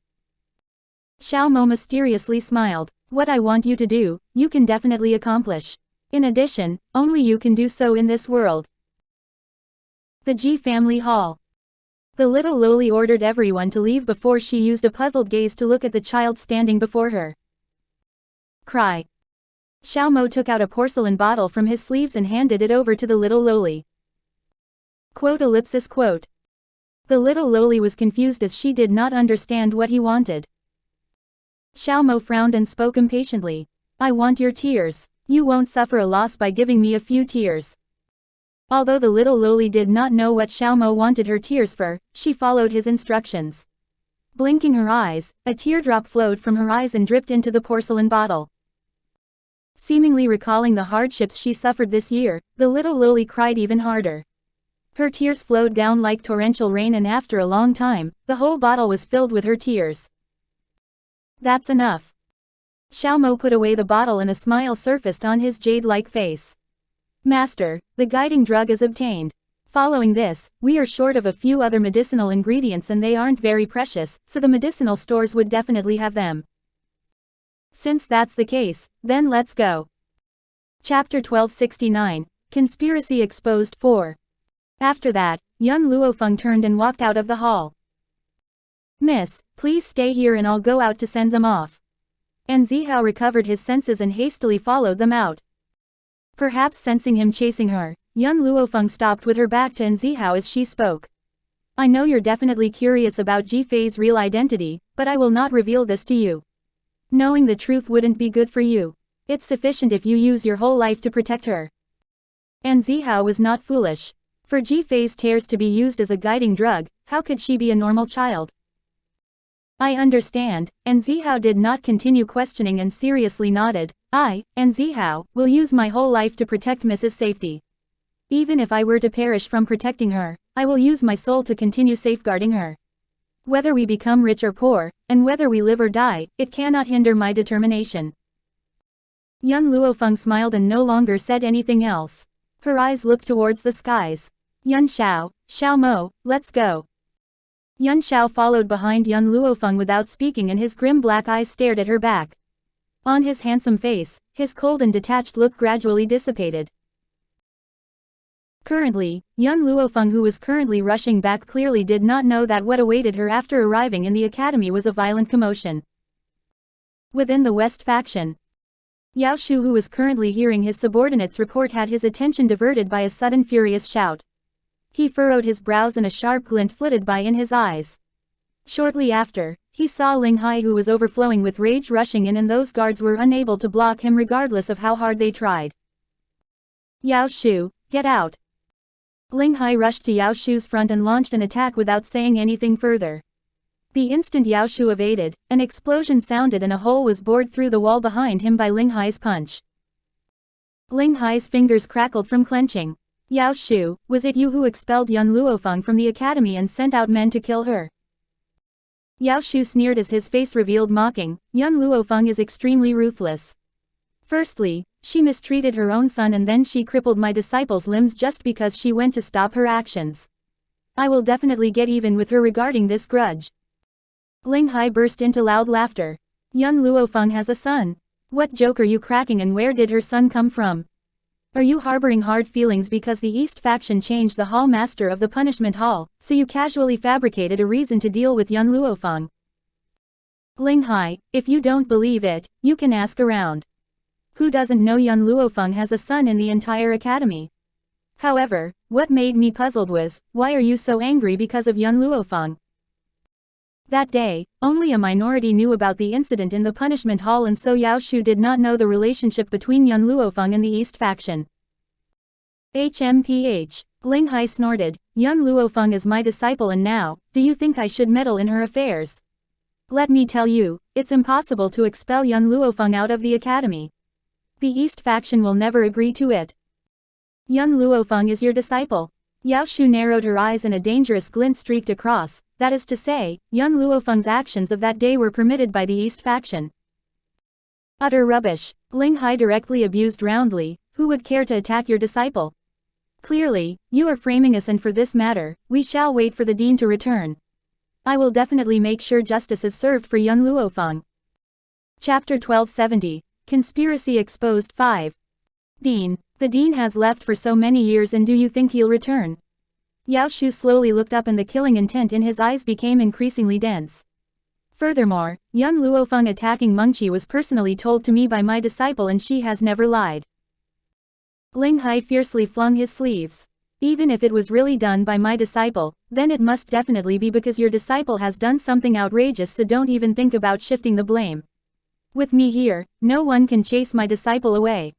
Xiao Mo mysteriously smiled. What I want you to do, you can definitely accomplish. In addition, only you can do so in this world. The Ji family hall. The little lowly ordered everyone to leave before she used a puzzled gaze to look at the child standing before her. Cry. Xiao Mo took out a porcelain bottle from his sleeves and handed it over to the little lowly. Quote. The little lowly was confused as she did not understand what he wanted. Xiao Mo frowned and spoke impatiently. I want your tears. You won't suffer a loss by giving me a few tears. Although the little lowly did not know what Xiao Mo wanted her tears for, she followed his instructions. Blinking her eyes, a teardrop flowed from her eyes and dripped into the porcelain bottle. Seemingly recalling the hardships she suffered this year, the little lowly cried even harder. Her tears flowed down like torrential rain, and after a long time, the whole bottle was filled with her tears. That's enough. Xiao Mo put away the bottle and a smile surfaced on his jade-like face. Master, the guiding drug is obtained. Following this, we are short of a few other medicinal ingredients and they aren't very precious, so the medicinal stores would definitely have them. Since that's the case, then let's go. Chapter 1269, Conspiracy Exposed 4. After that, young Luo Feng turned and walked out of the hall. Miss, please stay here and I'll go out to send them off. And Zihao recovered his senses and hastily followed them out. Perhaps sensing him chasing her, young Luo Feng stopped with her back to Zihao as she spoke. I know you're definitely curious about Jifei's real identity, but I will not reveal this to you. Knowing the truth wouldn't be good for you. It's sufficient if you use your whole life to protect her. And Zihao was not foolish. For Jifei's tears to be used as a guiding drug, how could she be a normal child? I understand, and Zihao did not continue questioning and seriously nodded. I, and Zihao, will use my whole life to protect Mrs. Safety. Even if I were to perish from protecting her, I will use my soul to continue safeguarding her. Whether we become rich or poor, and whether we live or die, it cannot hinder my determination. Young Luo Feng smiled and no longer said anything else. Her eyes looked towards the skies. Yun Xiao, Xiao Mo, let's go. Yun Xiao followed behind Young Luo Feng without speaking and his grim black eyes stared at her back. On his handsome face, his cold and detached look gradually dissipated. Currently, young Luo Feng, who was currently rushing back, clearly did not know that what awaited her after arriving in the academy was a violent commotion. Within the West faction, Yao Shu, who was currently hearing his subordinate's report, had his attention diverted by a sudden furious shout. He furrowed his brows and a sharp glint flitted by in his eyes. Shortly after, he saw Ling Hai, who was overflowing with rage, rushing in, and those guards were unable to block him regardless of how hard they tried. Yao Shu, get out! Ling Hai rushed to Yao Shu's front and launched an attack without saying anything further. The instant Yao Shu evaded, an explosion sounded and a hole was bored through the wall behind him by Ling Hai's punch. Ling Hai's fingers crackled from clenching. Yao Shu, was it you who expelled Yun Luofeng from the academy and sent out men to kill her? Yao Shu sneered as his face revealed mocking. Yun Luofeng is extremely ruthless. Firstly, she mistreated her own son and then she crippled my disciple's limbs just because she went to stop her actions. I will definitely get even with her regarding this grudge. Ling Hai burst into loud laughter. Yun Luofeng has a son. What joke are you cracking, and where did her son come from? Are you harboring hard feelings because the East faction changed the hall master of the punishment hall, so you casually fabricated a reason to deal with Yun Luofeng? Ling Hai, if you don't believe it, you can ask around. Who doesn't know Yun Luofeng has a son in the entire academy? However, what made me puzzled was, why are you so angry because of Yun Luofeng? That day, only a minority knew about the incident in the punishment hall, and so Yao Shu did not know the relationship between Yun Luofeng and the East faction. HMPH. Ling Hai snorted, Yun Luofeng is my disciple, and now, do you think I should meddle in her affairs? Let me tell you, it's impossible to expel Yun Luofeng out of the academy. The East faction will never agree to it. Yun Luofeng is your disciple. Yao Shu narrowed her eyes and a dangerous glint streaked across, that is to say, Yun Luofeng's actions of that day were permitted by the East faction. Utter rubbish, Ling Hai directly abused roundly, who would care to attack your disciple? Clearly, you are framing us, and for this matter, we shall wait for the dean to return. I will definitely make sure justice is served for Yun Luofeng. Chapter 1270, Conspiracy Exposed 5. Dean. The dean has left for so many years, and do you think he'll return? Yao Shu slowly looked up and the killing intent in his eyes became increasingly dense. Furthermore, Yun Luofeng attacking Mengqi was personally told to me by my disciple, and she has never lied. Ling Hai fiercely flung his sleeves. Even if it was really done by my disciple, then it must definitely be because your disciple has done something outrageous, so don't even think about shifting the blame. With me here, no one can chase my disciple away.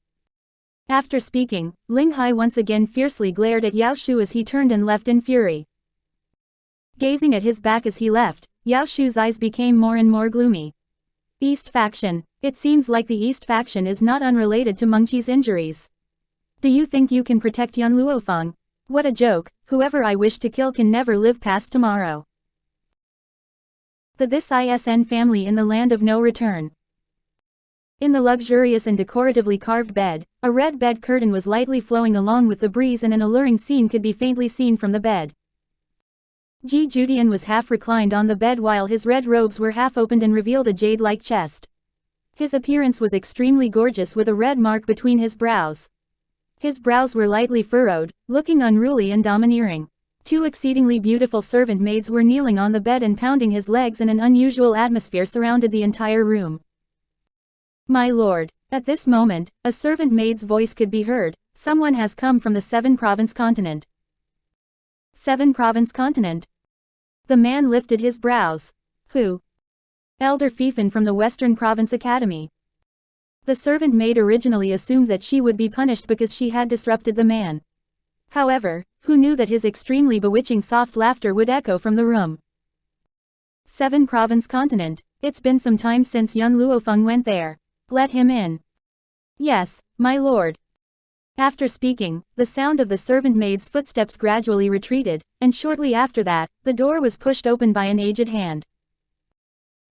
After speaking, Ling Hai once again fiercely glared at Yao Shu as he turned and left in fury. Gazing at his back as he left, Yao Shu's eyes became more and more gloomy. East faction. It seems like the East faction is not unrelated to Mengqi's injuries. Do you think you can protect Yun Luofeng? What a joke, whoever I wish to kill can never live past tomorrow. This ISN family in the land of no return. In the luxurious and decoratively carved bed, a red bed curtain was lightly flowing along with the breeze, and an alluring scene could be faintly seen from the bed. Ji Judian was half reclined on the bed while his red robes were half opened and revealed a jade-like chest. His appearance was extremely gorgeous, with a red mark between his brows. His brows were lightly furrowed, looking unruly and domineering. Two exceedingly beautiful servant maids were kneeling on the bed and pounding his legs, and an unusual atmosphere surrounded the entire room. My lord. At this moment, a servant maid's voice could be heard. Someone has come from the 7-province continent. 7-province continent? The man lifted his brows. Who? Elder Fifan from the Western Province Academy. The servant maid originally assumed that she would be punished because she had disrupted the man. However, who knew that his extremely bewitching soft laughter would echo from the room? 7-province continent. It's been some time since Yun Luofeng went there. Let him in. Yes, my lord. After speaking, the sound of the servant maid's footsteps gradually retreated, and shortly after that, the door was pushed open by an aged hand.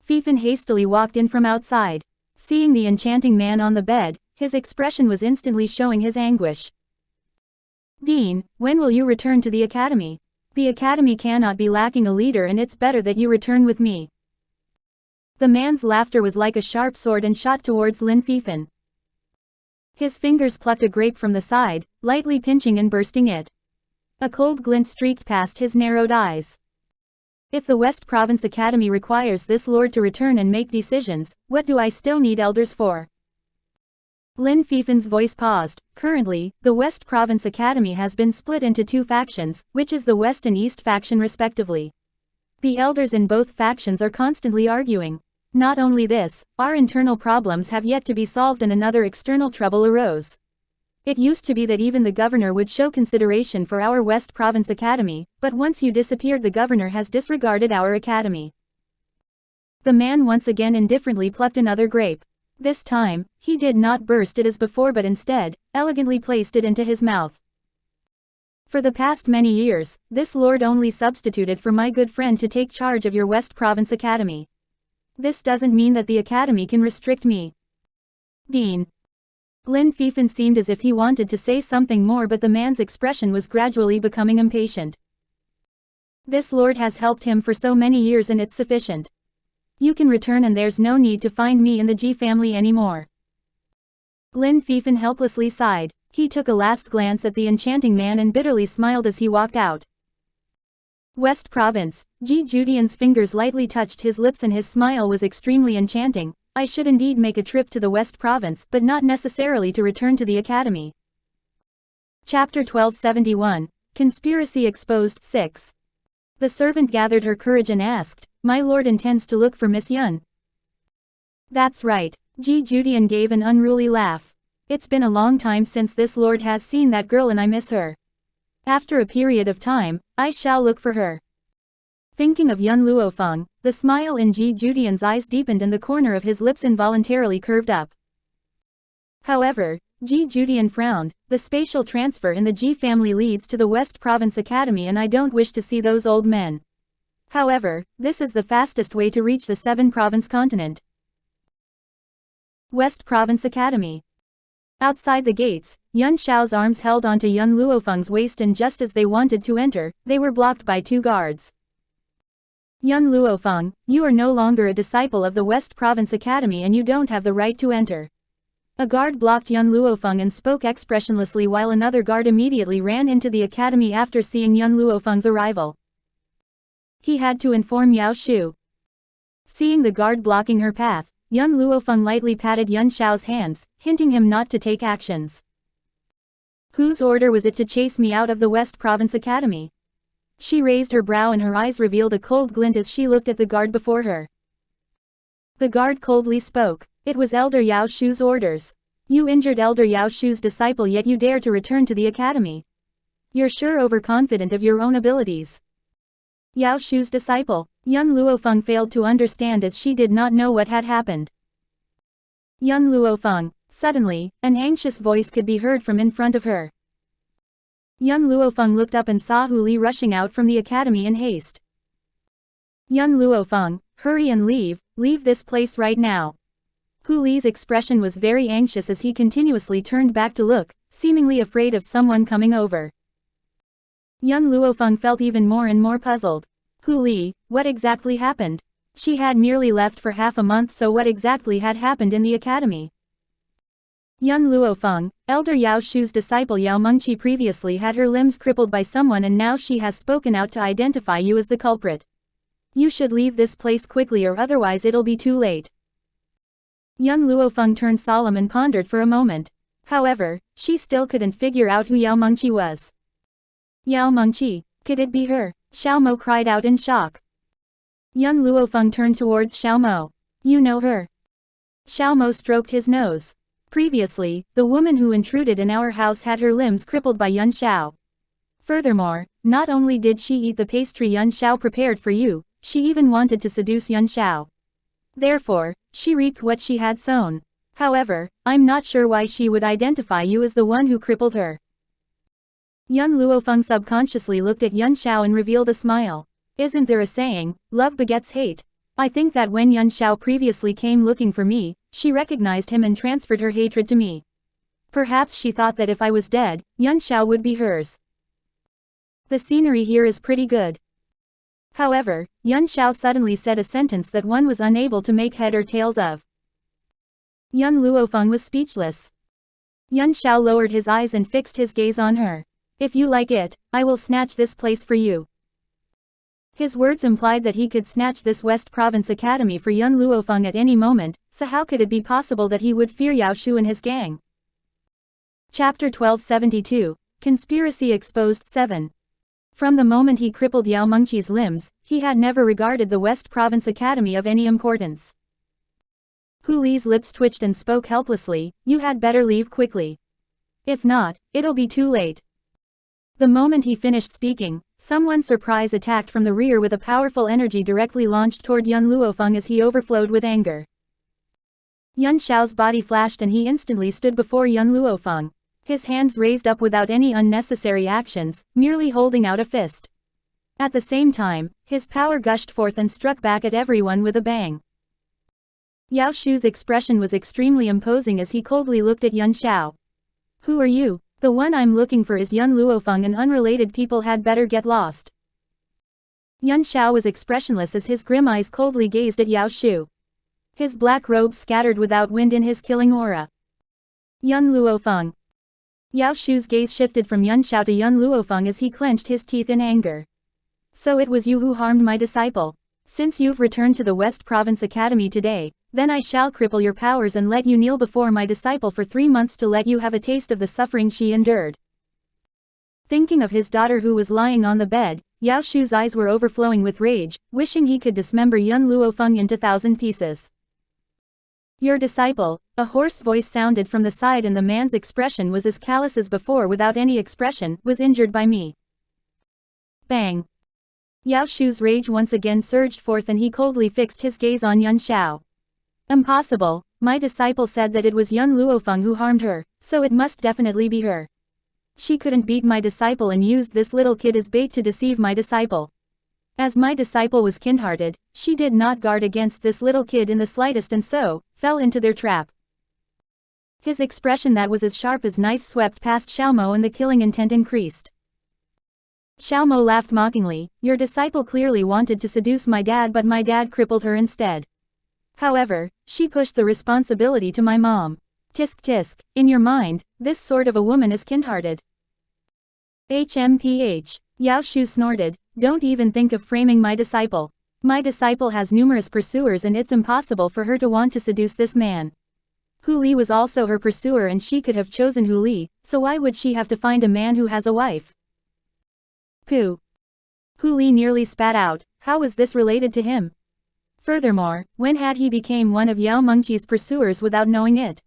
Fifan hastily walked in from outside. Seeing the enchanting man on the bed, his expression was instantly showing his anguish. Dean, when will you return to the academy? The academy cannot be lacking a leader, and it's better that you return with me. The man's laughter was like a sharp sword and shot towards Lin Fifan. His fingers plucked a grape from the side, lightly pinching and bursting it. A cold glint streaked past his narrowed eyes. If the West Province Academy requires this lord to return and make decisions, what do I still need elders for? Lin Fifan's voice paused. Currently, the West Province Academy has been split into two factions, which is the West and East faction respectively. The elders in both factions are constantly arguing. Not only this, our internal problems have yet to be solved and another external trouble arose. It used to be that even the governor would show consideration for our West Province Academy, but once you disappeared, the governor has disregarded our academy. The man once again indifferently plucked another grape. This time, he did not burst it as before but instead, elegantly placed it into his mouth. For the past many years, this lord only substituted for my good friend to take charge of your West Province Academy. This doesn't mean that the academy can restrict me. Dean. Lin Fifan seemed as if he wanted to say something more, but the man's expression was gradually becoming impatient. This lord has helped him for so many years and it's sufficient. You can return and there's no need to find me in the Ji family anymore. Lin Fifan helplessly sighed. He took a last glance at the enchanting man and bitterly smiled as he walked out. West Province. Ji Judian's fingers lightly touched his lips and his smile was extremely enchanting. I should indeed make a trip to the West Province, but not necessarily to return to the academy. Chapter 1271. Conspiracy Exposed 6. The servant gathered her courage and asked, "My lord intends to look for Miss Yun?" That's right. Ji Judian gave an unruly laugh. It's been a long time since this lord has seen that girl and I miss her. After a period of time, I shall look for her. Thinking of Yun Luo Feng, the smile in Ji Judian's eyes deepened and the corner of his lips involuntarily curved up. However, Ji Judian frowned. The spatial transfer in the Ji family leads to the West Province Academy and I don't wish to see those old men. However, this is the fastest way to reach the 7-province continent. West Province Academy. Outside the gates, Yun Xiao's arms held onto Yun Luofeng's waist and just as they wanted to enter, they were blocked by 2 guards. Yun Luofeng, you are no longer a disciple of the West Province Academy and you don't have the right to enter. A guard blocked Yun Luofeng and spoke expressionlessly while another guard immediately ran into the academy after seeing Yun Luofeng's arrival. He had to inform Yao Shu. Seeing the guard blocking her path, Yun Luofeng lightly patted Yun Xiao's hands, hinting him not to take actions. Whose order was it to chase me out of the West Province Academy? She raised her brow and her eyes revealed a cold glint as she looked at the guard before her. The guard coldly spoke. It was Elder Yao Shu's orders. You injured Elder Yao Shu's disciple yet you dare to return to the academy. You're sure overconfident of your own abilities. Yao Shu's disciple. Yun Luofeng failed to understand as she did not know what had happened. Yun Luofeng. Suddenly, an anxious voice could be heard from in front of her. Yun Luofeng looked up and saw Hu Li rushing out from the academy in haste. Yun Luofeng, hurry and leave this place right now. Hu Li's expression was very anxious as he continuously turned back to look, seemingly afraid of someone coming over. Yun Luofeng felt even more and more puzzled. Hu Li, what exactly happened? She had merely left for half a month, so what exactly had happened in the academy? Yun Luofeng, Elder Yao Shu's disciple Yao Mengqi previously had her limbs crippled by someone and now she has spoken out to identify you as the culprit. You should leave this place quickly or otherwise it'll be too late. Yun Luofeng turned solemn and pondered for a moment. However, she still couldn't figure out who Yao Mengqi was. Yao Mengqi, could it be her? Xiao Mo cried out in shock. Yun Luofeng turned towards Xiao Mo. You know her? Xiao Mo stroked his nose. Previously, the woman who intruded in our house had her limbs crippled by Yun Xiao. Furthermore, not only did she eat the pastry Yun Xiao prepared for you, she even wanted to seduce Yun Xiao. Therefore, she reaped what she had sown. However, I'm not sure why she would identify you as the one who crippled her. Yun Luofeng subconsciously looked at Yun Xiao and revealed a smile. Isn't there a saying, love begets hate? I think that when Yun Xiao previously came looking for me, she recognized him and transferred her hatred to me. Perhaps she thought that if I was dead, Yuan Xiao would be hers. The scenery here is pretty good. However, Yuan Xiao suddenly said a sentence that one was unable to make head or tails of. Luo Feng was speechless. Yuan Xiao lowered his eyes and fixed his gaze on her. If you like it, I will snatch this place for you. His words implied that he could snatch this West Province Academy for Luo Feng at any moment, so how could it be possible that he would fear Yao Shu and his gang? Chapter 1272, Conspiracy Exposed 7. From the moment he crippled Yao Mengqi's limbs, he had never regarded the West Province Academy of any importance. Hu Li's lips twitched and spoke helplessly, you had better leave quickly. If not, it'll be too late. The moment he finished speaking, someone surprise attacked from the rear with a powerful energy directly launched toward Luo Feng as he overflowed with anger. Yuan Xiao's body flashed and he instantly stood before Luo Feng. His hands raised up without any unnecessary actions, merely holding out a fist. At the same time, his power gushed forth and struck back at everyone with a bang. Yao Shu's expression was extremely imposing as he coldly looked at Yuan Xiao. Who are you? The one I'm looking for is Luo Feng, and unrelated people had better get lost. Yuan Xiao was expressionless as his grim eyes coldly gazed at Yao Shu. His black robes scattered without wind in his killing aura. Luo Feng. Yao Shu's gaze shifted from Yuan Xiao to Luo Feng as he clenched his teeth in anger. So it was you who harmed my disciple. Since you've returned to the West Province Academy today, then I shall cripple your powers and let you kneel before my disciple for 3 months to let you have a taste of the suffering she endured. Thinking of his daughter who was lying on the bed, Yao Shu's eyes were overflowing with rage, wishing he could dismember Luo Feng into 1,000 pieces. Your disciple, a hoarse voice sounded from the side and the man's expression was as callous as before without any expression, was injured by me. Bang! Yao Shu's rage once again surged forth and he coldly fixed his gaze on Yuan Xiao. Impossible, my disciple said that it was Luo Feng who harmed her, so it must definitely be her. She couldn't beat my disciple and used this little kid as bait to deceive my disciple. As my disciple was kind-hearted, she did not guard against this little kid in the slightest and so, fell into their trap. His expression that was as sharp as knife swept past Xiaomo and the killing intent increased. Xiaomo laughed mockingly, your disciple clearly wanted to seduce my dad but my dad crippled her instead. However, she pushed the responsibility to my mom. Tisk tisk, in your mind, this sort of a woman is kind-hearted. HMPH. Yao Shu snorted, don't even think of framing my disciple. My disciple has numerous pursuers and it's impossible for her to want to seduce this man. Hu Li was also her pursuer and she could have chosen Hu Li, so why would she have to find a man who has a wife? Pooh. Hu Li nearly spat out, how was this related to him? Furthermore, when had he become one of Yao Mengqi's pursuers without knowing it?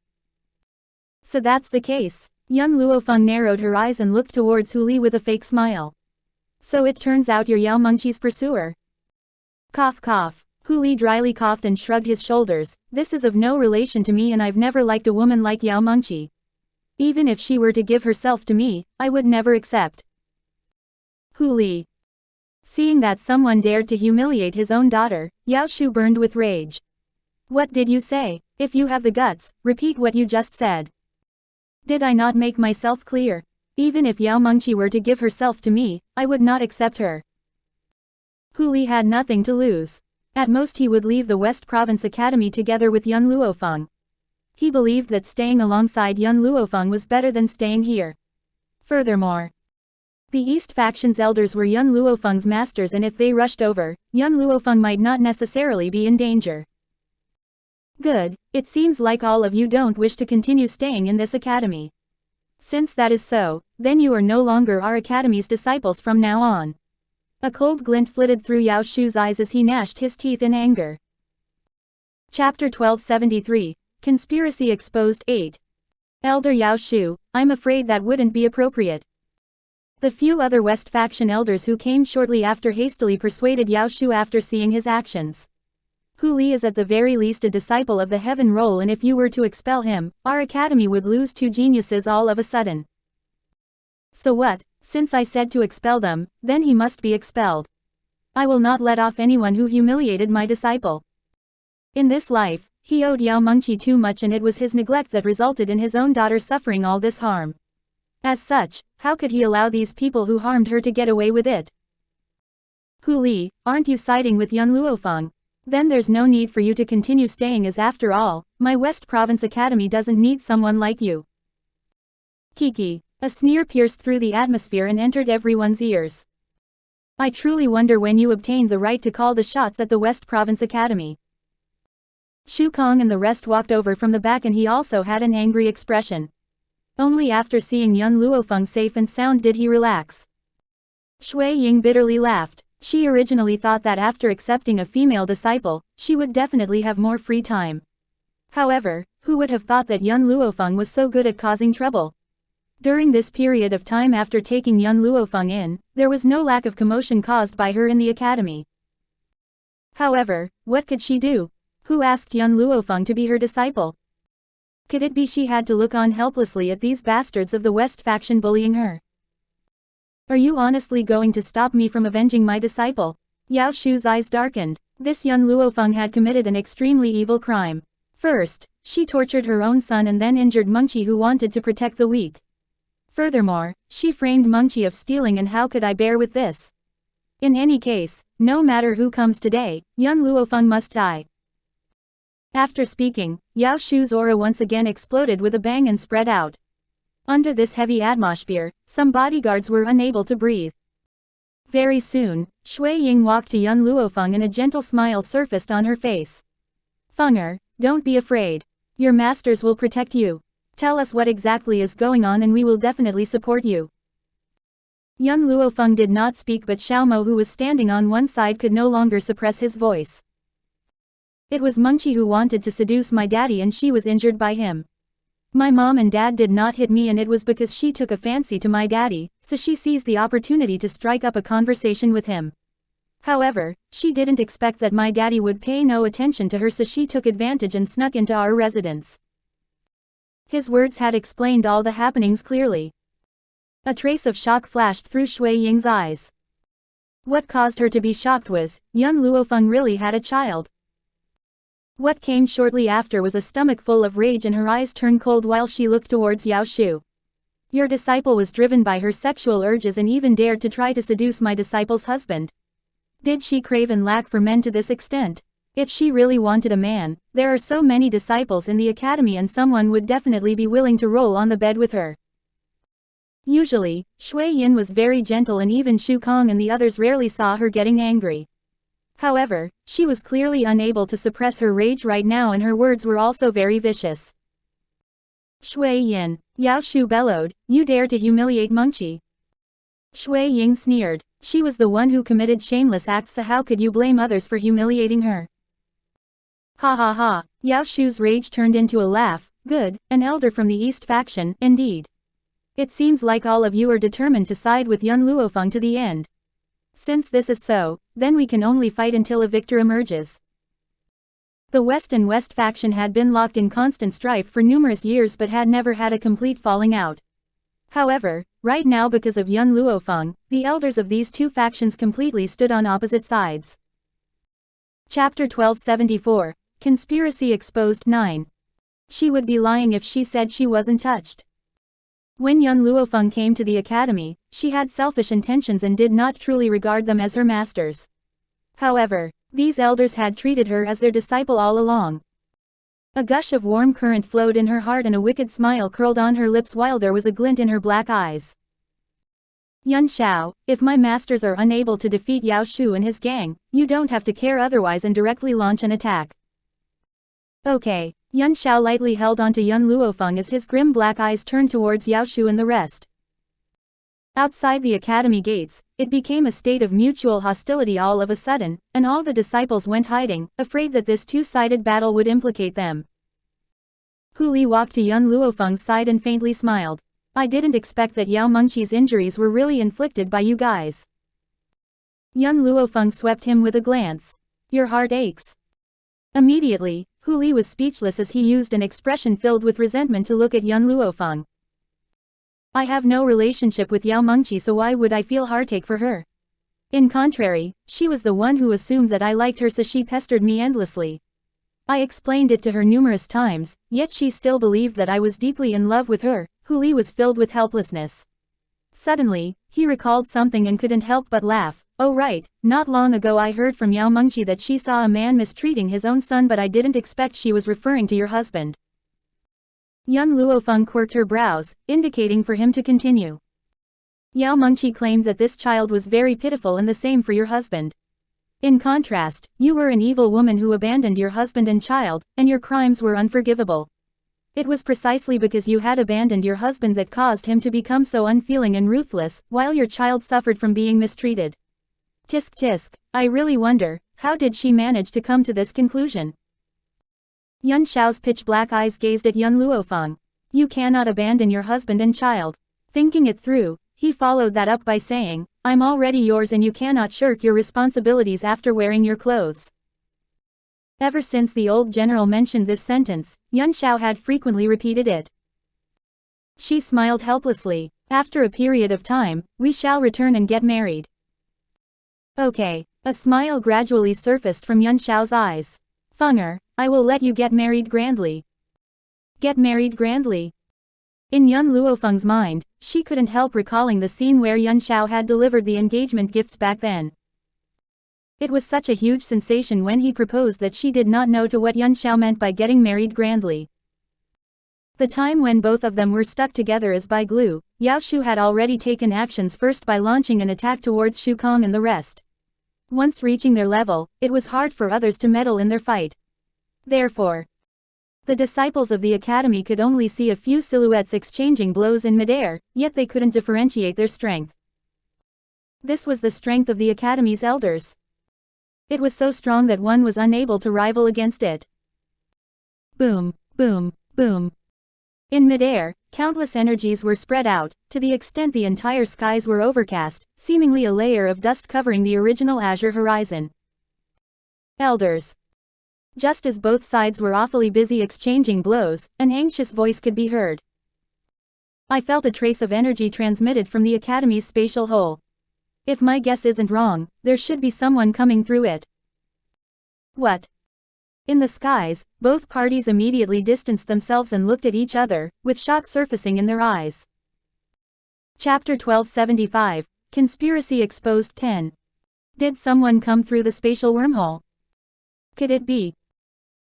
So that's the case. Luo Feng narrowed her eyes and looked towards Hu Li with a fake smile. So it turns out you're Yao Mengqi's pursuer. Cough cough. Hu Li dryly coughed and shrugged his shoulders, this is of no relation to me and I've never liked a woman like Yao Mengqi. Even if she were to give herself to me, I would never accept. Hu Li. Seeing that someone dared to humiliate his own daughter, Yao Shu burned with rage. What did you say? If you have the guts, repeat what you just said. Did I not make myself clear? Even if Yao Mengqi were to give herself to me, I would not accept her. Hu Li had nothing to lose. At most he would leave the West Province Academy together with Luo Feng. He believed that staying alongside Luo Feng was better than staying here. Furthermore, the East faction's elders were Luo Feng's masters and if they rushed over, Luo Feng might not necessarily be in danger. Good, it seems like all of you don't wish to continue staying in this academy. Since that is so, then you are no longer our academy's disciples from now on. A cold glint flitted through Yao Shu's eyes as he gnashed his teeth in anger. Chapter 1273, Conspiracy Exposed 8. Elder Yao Shu, I'm afraid that wouldn't be appropriate. The few other West faction elders who came shortly after hastily persuaded Yao Shu after seeing his actions. Hu Li is at the very least a disciple of the heaven roll and if you were to expel him, our academy would lose 2 geniuses all of a sudden. So what, since I said to expel them, then he must be expelled. I will not let off anyone who humiliated my disciple. In this life, He owed Yao Mengqi too much and it was his neglect that resulted in his own daughter suffering all this harm. As such, how could he allow these people who harmed her to get away with it? Hu Li, aren't you siding with young Luo Feng? Then there's no need for you to continue staying as after all, my West Province Academy doesn't need someone like you. Kiki. A sneer pierced through the atmosphere and entered everyone's ears. I truly wonder when you obtained the right to call the shots at the West Province Academy. Shu Kong and the rest walked over from the back and he also had an angry expression. Only after seeing young Luo Feng safe and sound did he relax. Shui Ying bitterly laughed. She originally thought that after accepting a female disciple, she would definitely have more free time. However, who would have thought that young Luo Feng was so good at causing trouble? During this period of time after taking young Luo Feng in, there was no lack of commotion caused by her in the academy. However, what could she do? Who asked young Luo Feng to be her disciple? Could it be she had to look on helplessly at these bastards of the West faction bullying her? Are you honestly going to stop me from avenging my disciple? Yao Shu's eyes darkened. This young Luo Feng had committed an extremely evil crime. First, she tortured her own son and then injured Mengqi who wanted to protect the weak. Furthermore, she framed Mengqi of stealing, and how could I bear with this? In any case, no matter who comes today, young Luo Feng must die. After speaking, Yao Shu's aura once again exploded with a bang and spread out. Under this heavy atmosphere, some bodyguards were unable to breathe. Very soon, Shui Ying walked to young Luo Feng and a gentle smile surfaced on her face. Fenger, don't be afraid. Your masters will protect you. Tell us what exactly is going on and we will definitely support you. Young Luo Feng did not speak, but Xiao Mo, who was standing on one side, could no longer suppress his voice. It was Mengqi who wanted to seduce my daddy and she was injured by him. My mom and dad did not hit me and it was because she took a fancy to my daddy, so she seized the opportunity to strike up a conversation with him. However, she didn't expect that my daddy would pay no attention to her, so she took advantage and snuck into our residence. His words had explained all the happenings clearly. A trace of shock flashed through Shui Ying's eyes. What caused her to be shocked was, young Luo Feng really had a child. What came shortly after was a stomach full of rage and her eyes turned cold while she looked towards Yao Shu. Your disciple was driven by her sexual urges and even dared to try to seduce my disciple's husband. Did she crave and lack for men to this extent? If she really wanted a man, there are so many disciples in the academy and someone would definitely be willing to roll on the bed with her. Usually, Shui Yin was very gentle and even Shu Kong and the others rarely saw her getting angry. However, she was clearly unable to suppress her rage right now and her words were also very vicious. Shui Yin, Yao Shu bellowed, you dare to humiliate Mengqi. Shui Ying sneered. She was the one who committed shameless acts, so how could you blame others for humiliating her? Ha ha ha, Yao Shu's rage turned into a laugh. Good, an elder from the East faction, indeed. It seems like all of you are determined to side with young Luo Feng to the end. Since this is so, then we can only fight until a victor emerges. The West and West faction had been locked in constant strife for numerous years but had never had a complete falling out. However, right now because of young Luo Feng, the elders of these two factions completely stood on opposite sides. Chapter 1274, Conspiracy Exposed 9. She would be lying if she said she wasn't touched. When young Luo Feng came to the academy, she had selfish intentions and did not truly regard them as her masters. However, these elders had treated her as their disciple all along. A gush of warm current flowed in her heart and a wicked smile curled on her lips while there was a glint in her black eyes. Yun Xiao, if my masters are unable to defeat Yao Shu and his gang, you don't have to care otherwise and directly launch an attack. Okay. Yun Xiao lightly held onto young Luo Feng as his grim black eyes turned towards Yao Shu and the rest. Outside the academy gates, it became a state of mutual hostility all of a sudden, and all the disciples went hiding, afraid that this two-sided battle would implicate them. Hu Li walked to young Luo Feng's side and faintly smiled. I didn't expect that Yao Mengqi's injuries were really inflicted by you guys. Young Luo Feng swept him with a glance. Your heart aches. Immediately, Hu Li was speechless as he used an expression filled with resentment to look at young Luo Feng. I have no relationship with Yao Mengqi, so why would I feel heartache for her? In contrary, she was the one who assumed that I liked her, so she pestered me endlessly. I explained it to her numerous times, yet she still believed that I was deeply in love with her. Li was filled with helplessness. Suddenly, he recalled something and couldn't help but laugh. Oh right, not long ago I heard from Yao Mengqi that she saw a man mistreating his own son, but I didn't expect she was referring to your husband. Young Luo Feng quirked her brows, indicating for him to continue. Yao Mengqi claimed that this child was very pitiful and the same for your husband. In contrast, you were an evil woman who abandoned your husband and child, and your crimes were unforgivable. It was precisely because you had abandoned your husband that caused him to become so unfeeling and ruthless, while your child suffered from being mistreated. Tisk tisk, I really wonder, how did she manage to come to this conclusion? Yun Xiao's pitch-black eyes gazed at Yun Luofeng. You cannot abandon your husband and child. Thinking it through, he followed that up by saying, I'm already yours and you cannot shirk your responsibilities after wearing your clothes. Ever since the old general mentioned this sentence, Yun Xiao had frequently repeated it. She smiled helplessly. After a period of time, we shall return and get married. Okay. A smile gradually surfaced from Yun Xiao's eyes. Fenger, I will let you get married grandly. Get married grandly? In Yun Luofeng's mind, she couldn't help recalling the scene where Yun Xiao had delivered the engagement gifts back then. It was such a huge sensation when he proposed that she did not know what Yun Xiao meant by getting married grandly. The time when both of them were stuck together as by glue, Yao Shu had already taken actions, first by launching an attack towards Shu Kong and the rest. Once reaching their level, it was hard for others to meddle in their fight. Therefore, the disciples of the academy could only see a few silhouettes exchanging blows in midair, yet they couldn't differentiate their strength. This was the strength of the academy's elders. It was so strong that one was unable to rival against it. Boom, boom, boom. In midair, countless energies were spread out, to the extent the entire skies were overcast, seemingly a layer of dust covering the original azure horizon. Elders. Just as both sides were awfully busy exchanging blows, an anxious voice could be heard. I felt a trace of energy transmitted from the academy's spatial hole. If my guess isn't wrong, there should be someone coming through it. What? In the skies, both parties immediately distanced themselves and looked at each other, with shock surfacing in their eyes. Chapter 1275, Conspiracy Exposed 10. Did someone come through the spatial wormhole? Could it be?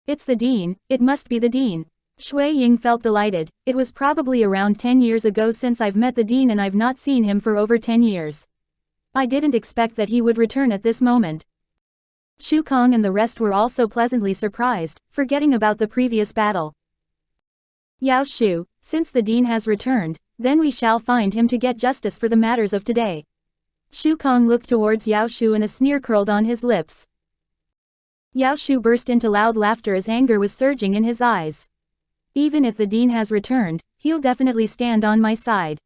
It's the Dean, it must be the Dean. Shui Ying felt delighted. It was probably around 10 years ago since I've met the Dean and I've not seen him for over 10 years. I didn't expect that he would return at this moment. Shu Kong and the rest were also pleasantly surprised, forgetting about the previous battle. Yao Shu, since the Dean has returned, then we shall find him to get justice for the matters of today. Shu Kong looked towards Yao Shu and a sneer curled on his lips. Yao Shu burst into loud laughter as anger was surging in his eyes. Even if the Dean has returned, he'll definitely stand on my side.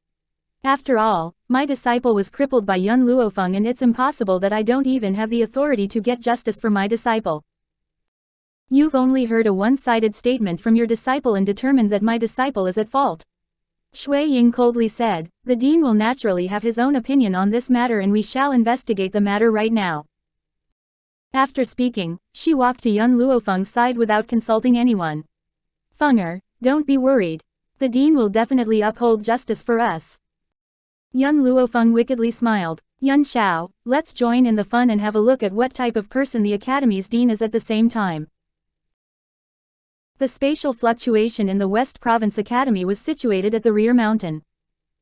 After all, my disciple was crippled by Yun Luofeng and it's impossible that I don't even have the authority to get justice for my disciple. You've only heard a one-sided statement from your disciple and determined that my disciple is at fault. Shui Ying coldly said, the Dean will naturally have his own opinion on this matter and we shall investigate the matter right now. After speaking, she walked to Yun Luofeng's side without consulting anyone. Fenger, don't be worried. The Dean will definitely uphold justice for us. Yun Luofeng wickedly smiled. Yun Xiao, let's join in the fun and have a look at what type of person the Academy's Dean is at the same time. The spatial fluctuation in the West Province Academy was situated at the rear mountain.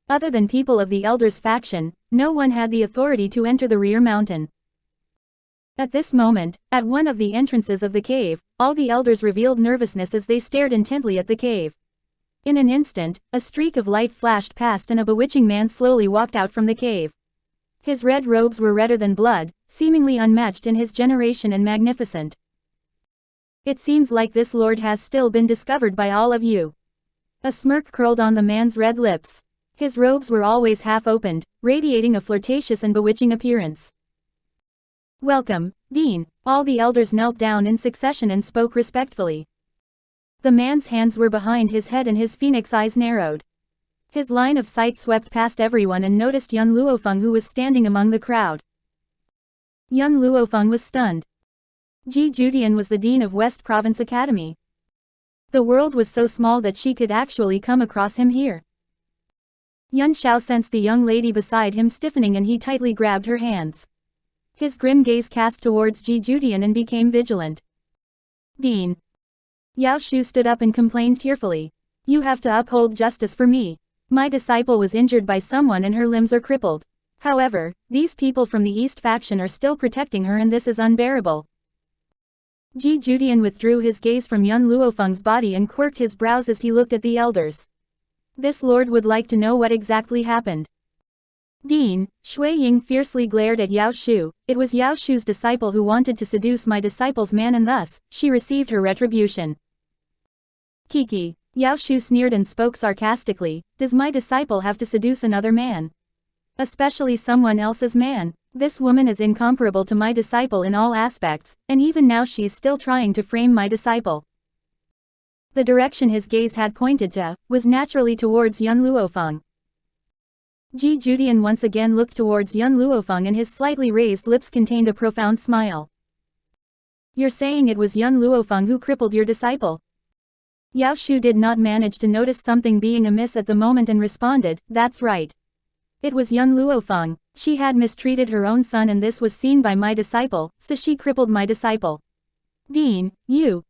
Other than people of the Elders faction, no one had the authority to enter the rear mountain. At this moment, at one of the entrances of the cave, all the Elders revealed nervousness as they stared intently at the cave. In an instant, a streak of light flashed past and a bewitching man slowly walked out from the cave. His red robes were redder than blood, seemingly unmatched in his generation and magnificent. It seems like this lord has still been discovered by all of you. A smirk curled on the man's red lips. His robes were always half opened, radiating a flirtatious and bewitching appearance. Welcome, Dean. All the elders knelt down in succession and spoke respectfully. The man's hands were behind his head and his phoenix eyes narrowed. His line of sight swept past everyone and noticed Yun Luofeng, who was standing among the crowd. Yun Luofeng was stunned. Ji Judian was the dean of West Province Academy. The world was so small that she could actually come across him here. Yun Xiao sensed the young lady beside him stiffening and he tightly grabbed her hands. His grim gaze cast towards Ji Judian and became vigilant. Dean. Yao Shu stood up and complained tearfully. You have to uphold justice for me. My disciple was injured by someone and her limbs are crippled. However, these people from the East faction are still protecting her and this is unbearable. Ji Judian withdrew his gaze from Yun Luofeng's body and quirked his brows as he looked at the elders. This lord would like to know what exactly happened. Dean, Shui Ying fiercely glared at Yao Shu. It was Yao Shu's disciple who wanted to seduce my disciple's man and thus, she received her retribution. Kiki. Yao Shu sneered and spoke sarcastically, does my disciple have to seduce another man? Especially someone else's man. This woman is incomparable to my disciple in all aspects, and even now she's still trying to frame my disciple. The direction his gaze had pointed to, was naturally towards Yun Luofeng. Ji Judian once again looked towards Yun Luofeng and his slightly raised lips contained a profound smile. You're saying it was Yun Luofeng who crippled your disciple? Yao Shu did not manage to notice something being amiss at the moment and responded, that's right. It was Yun Luofeng. She had mistreated her own son and this was seen by my disciple, so she crippled my disciple. Dean, you,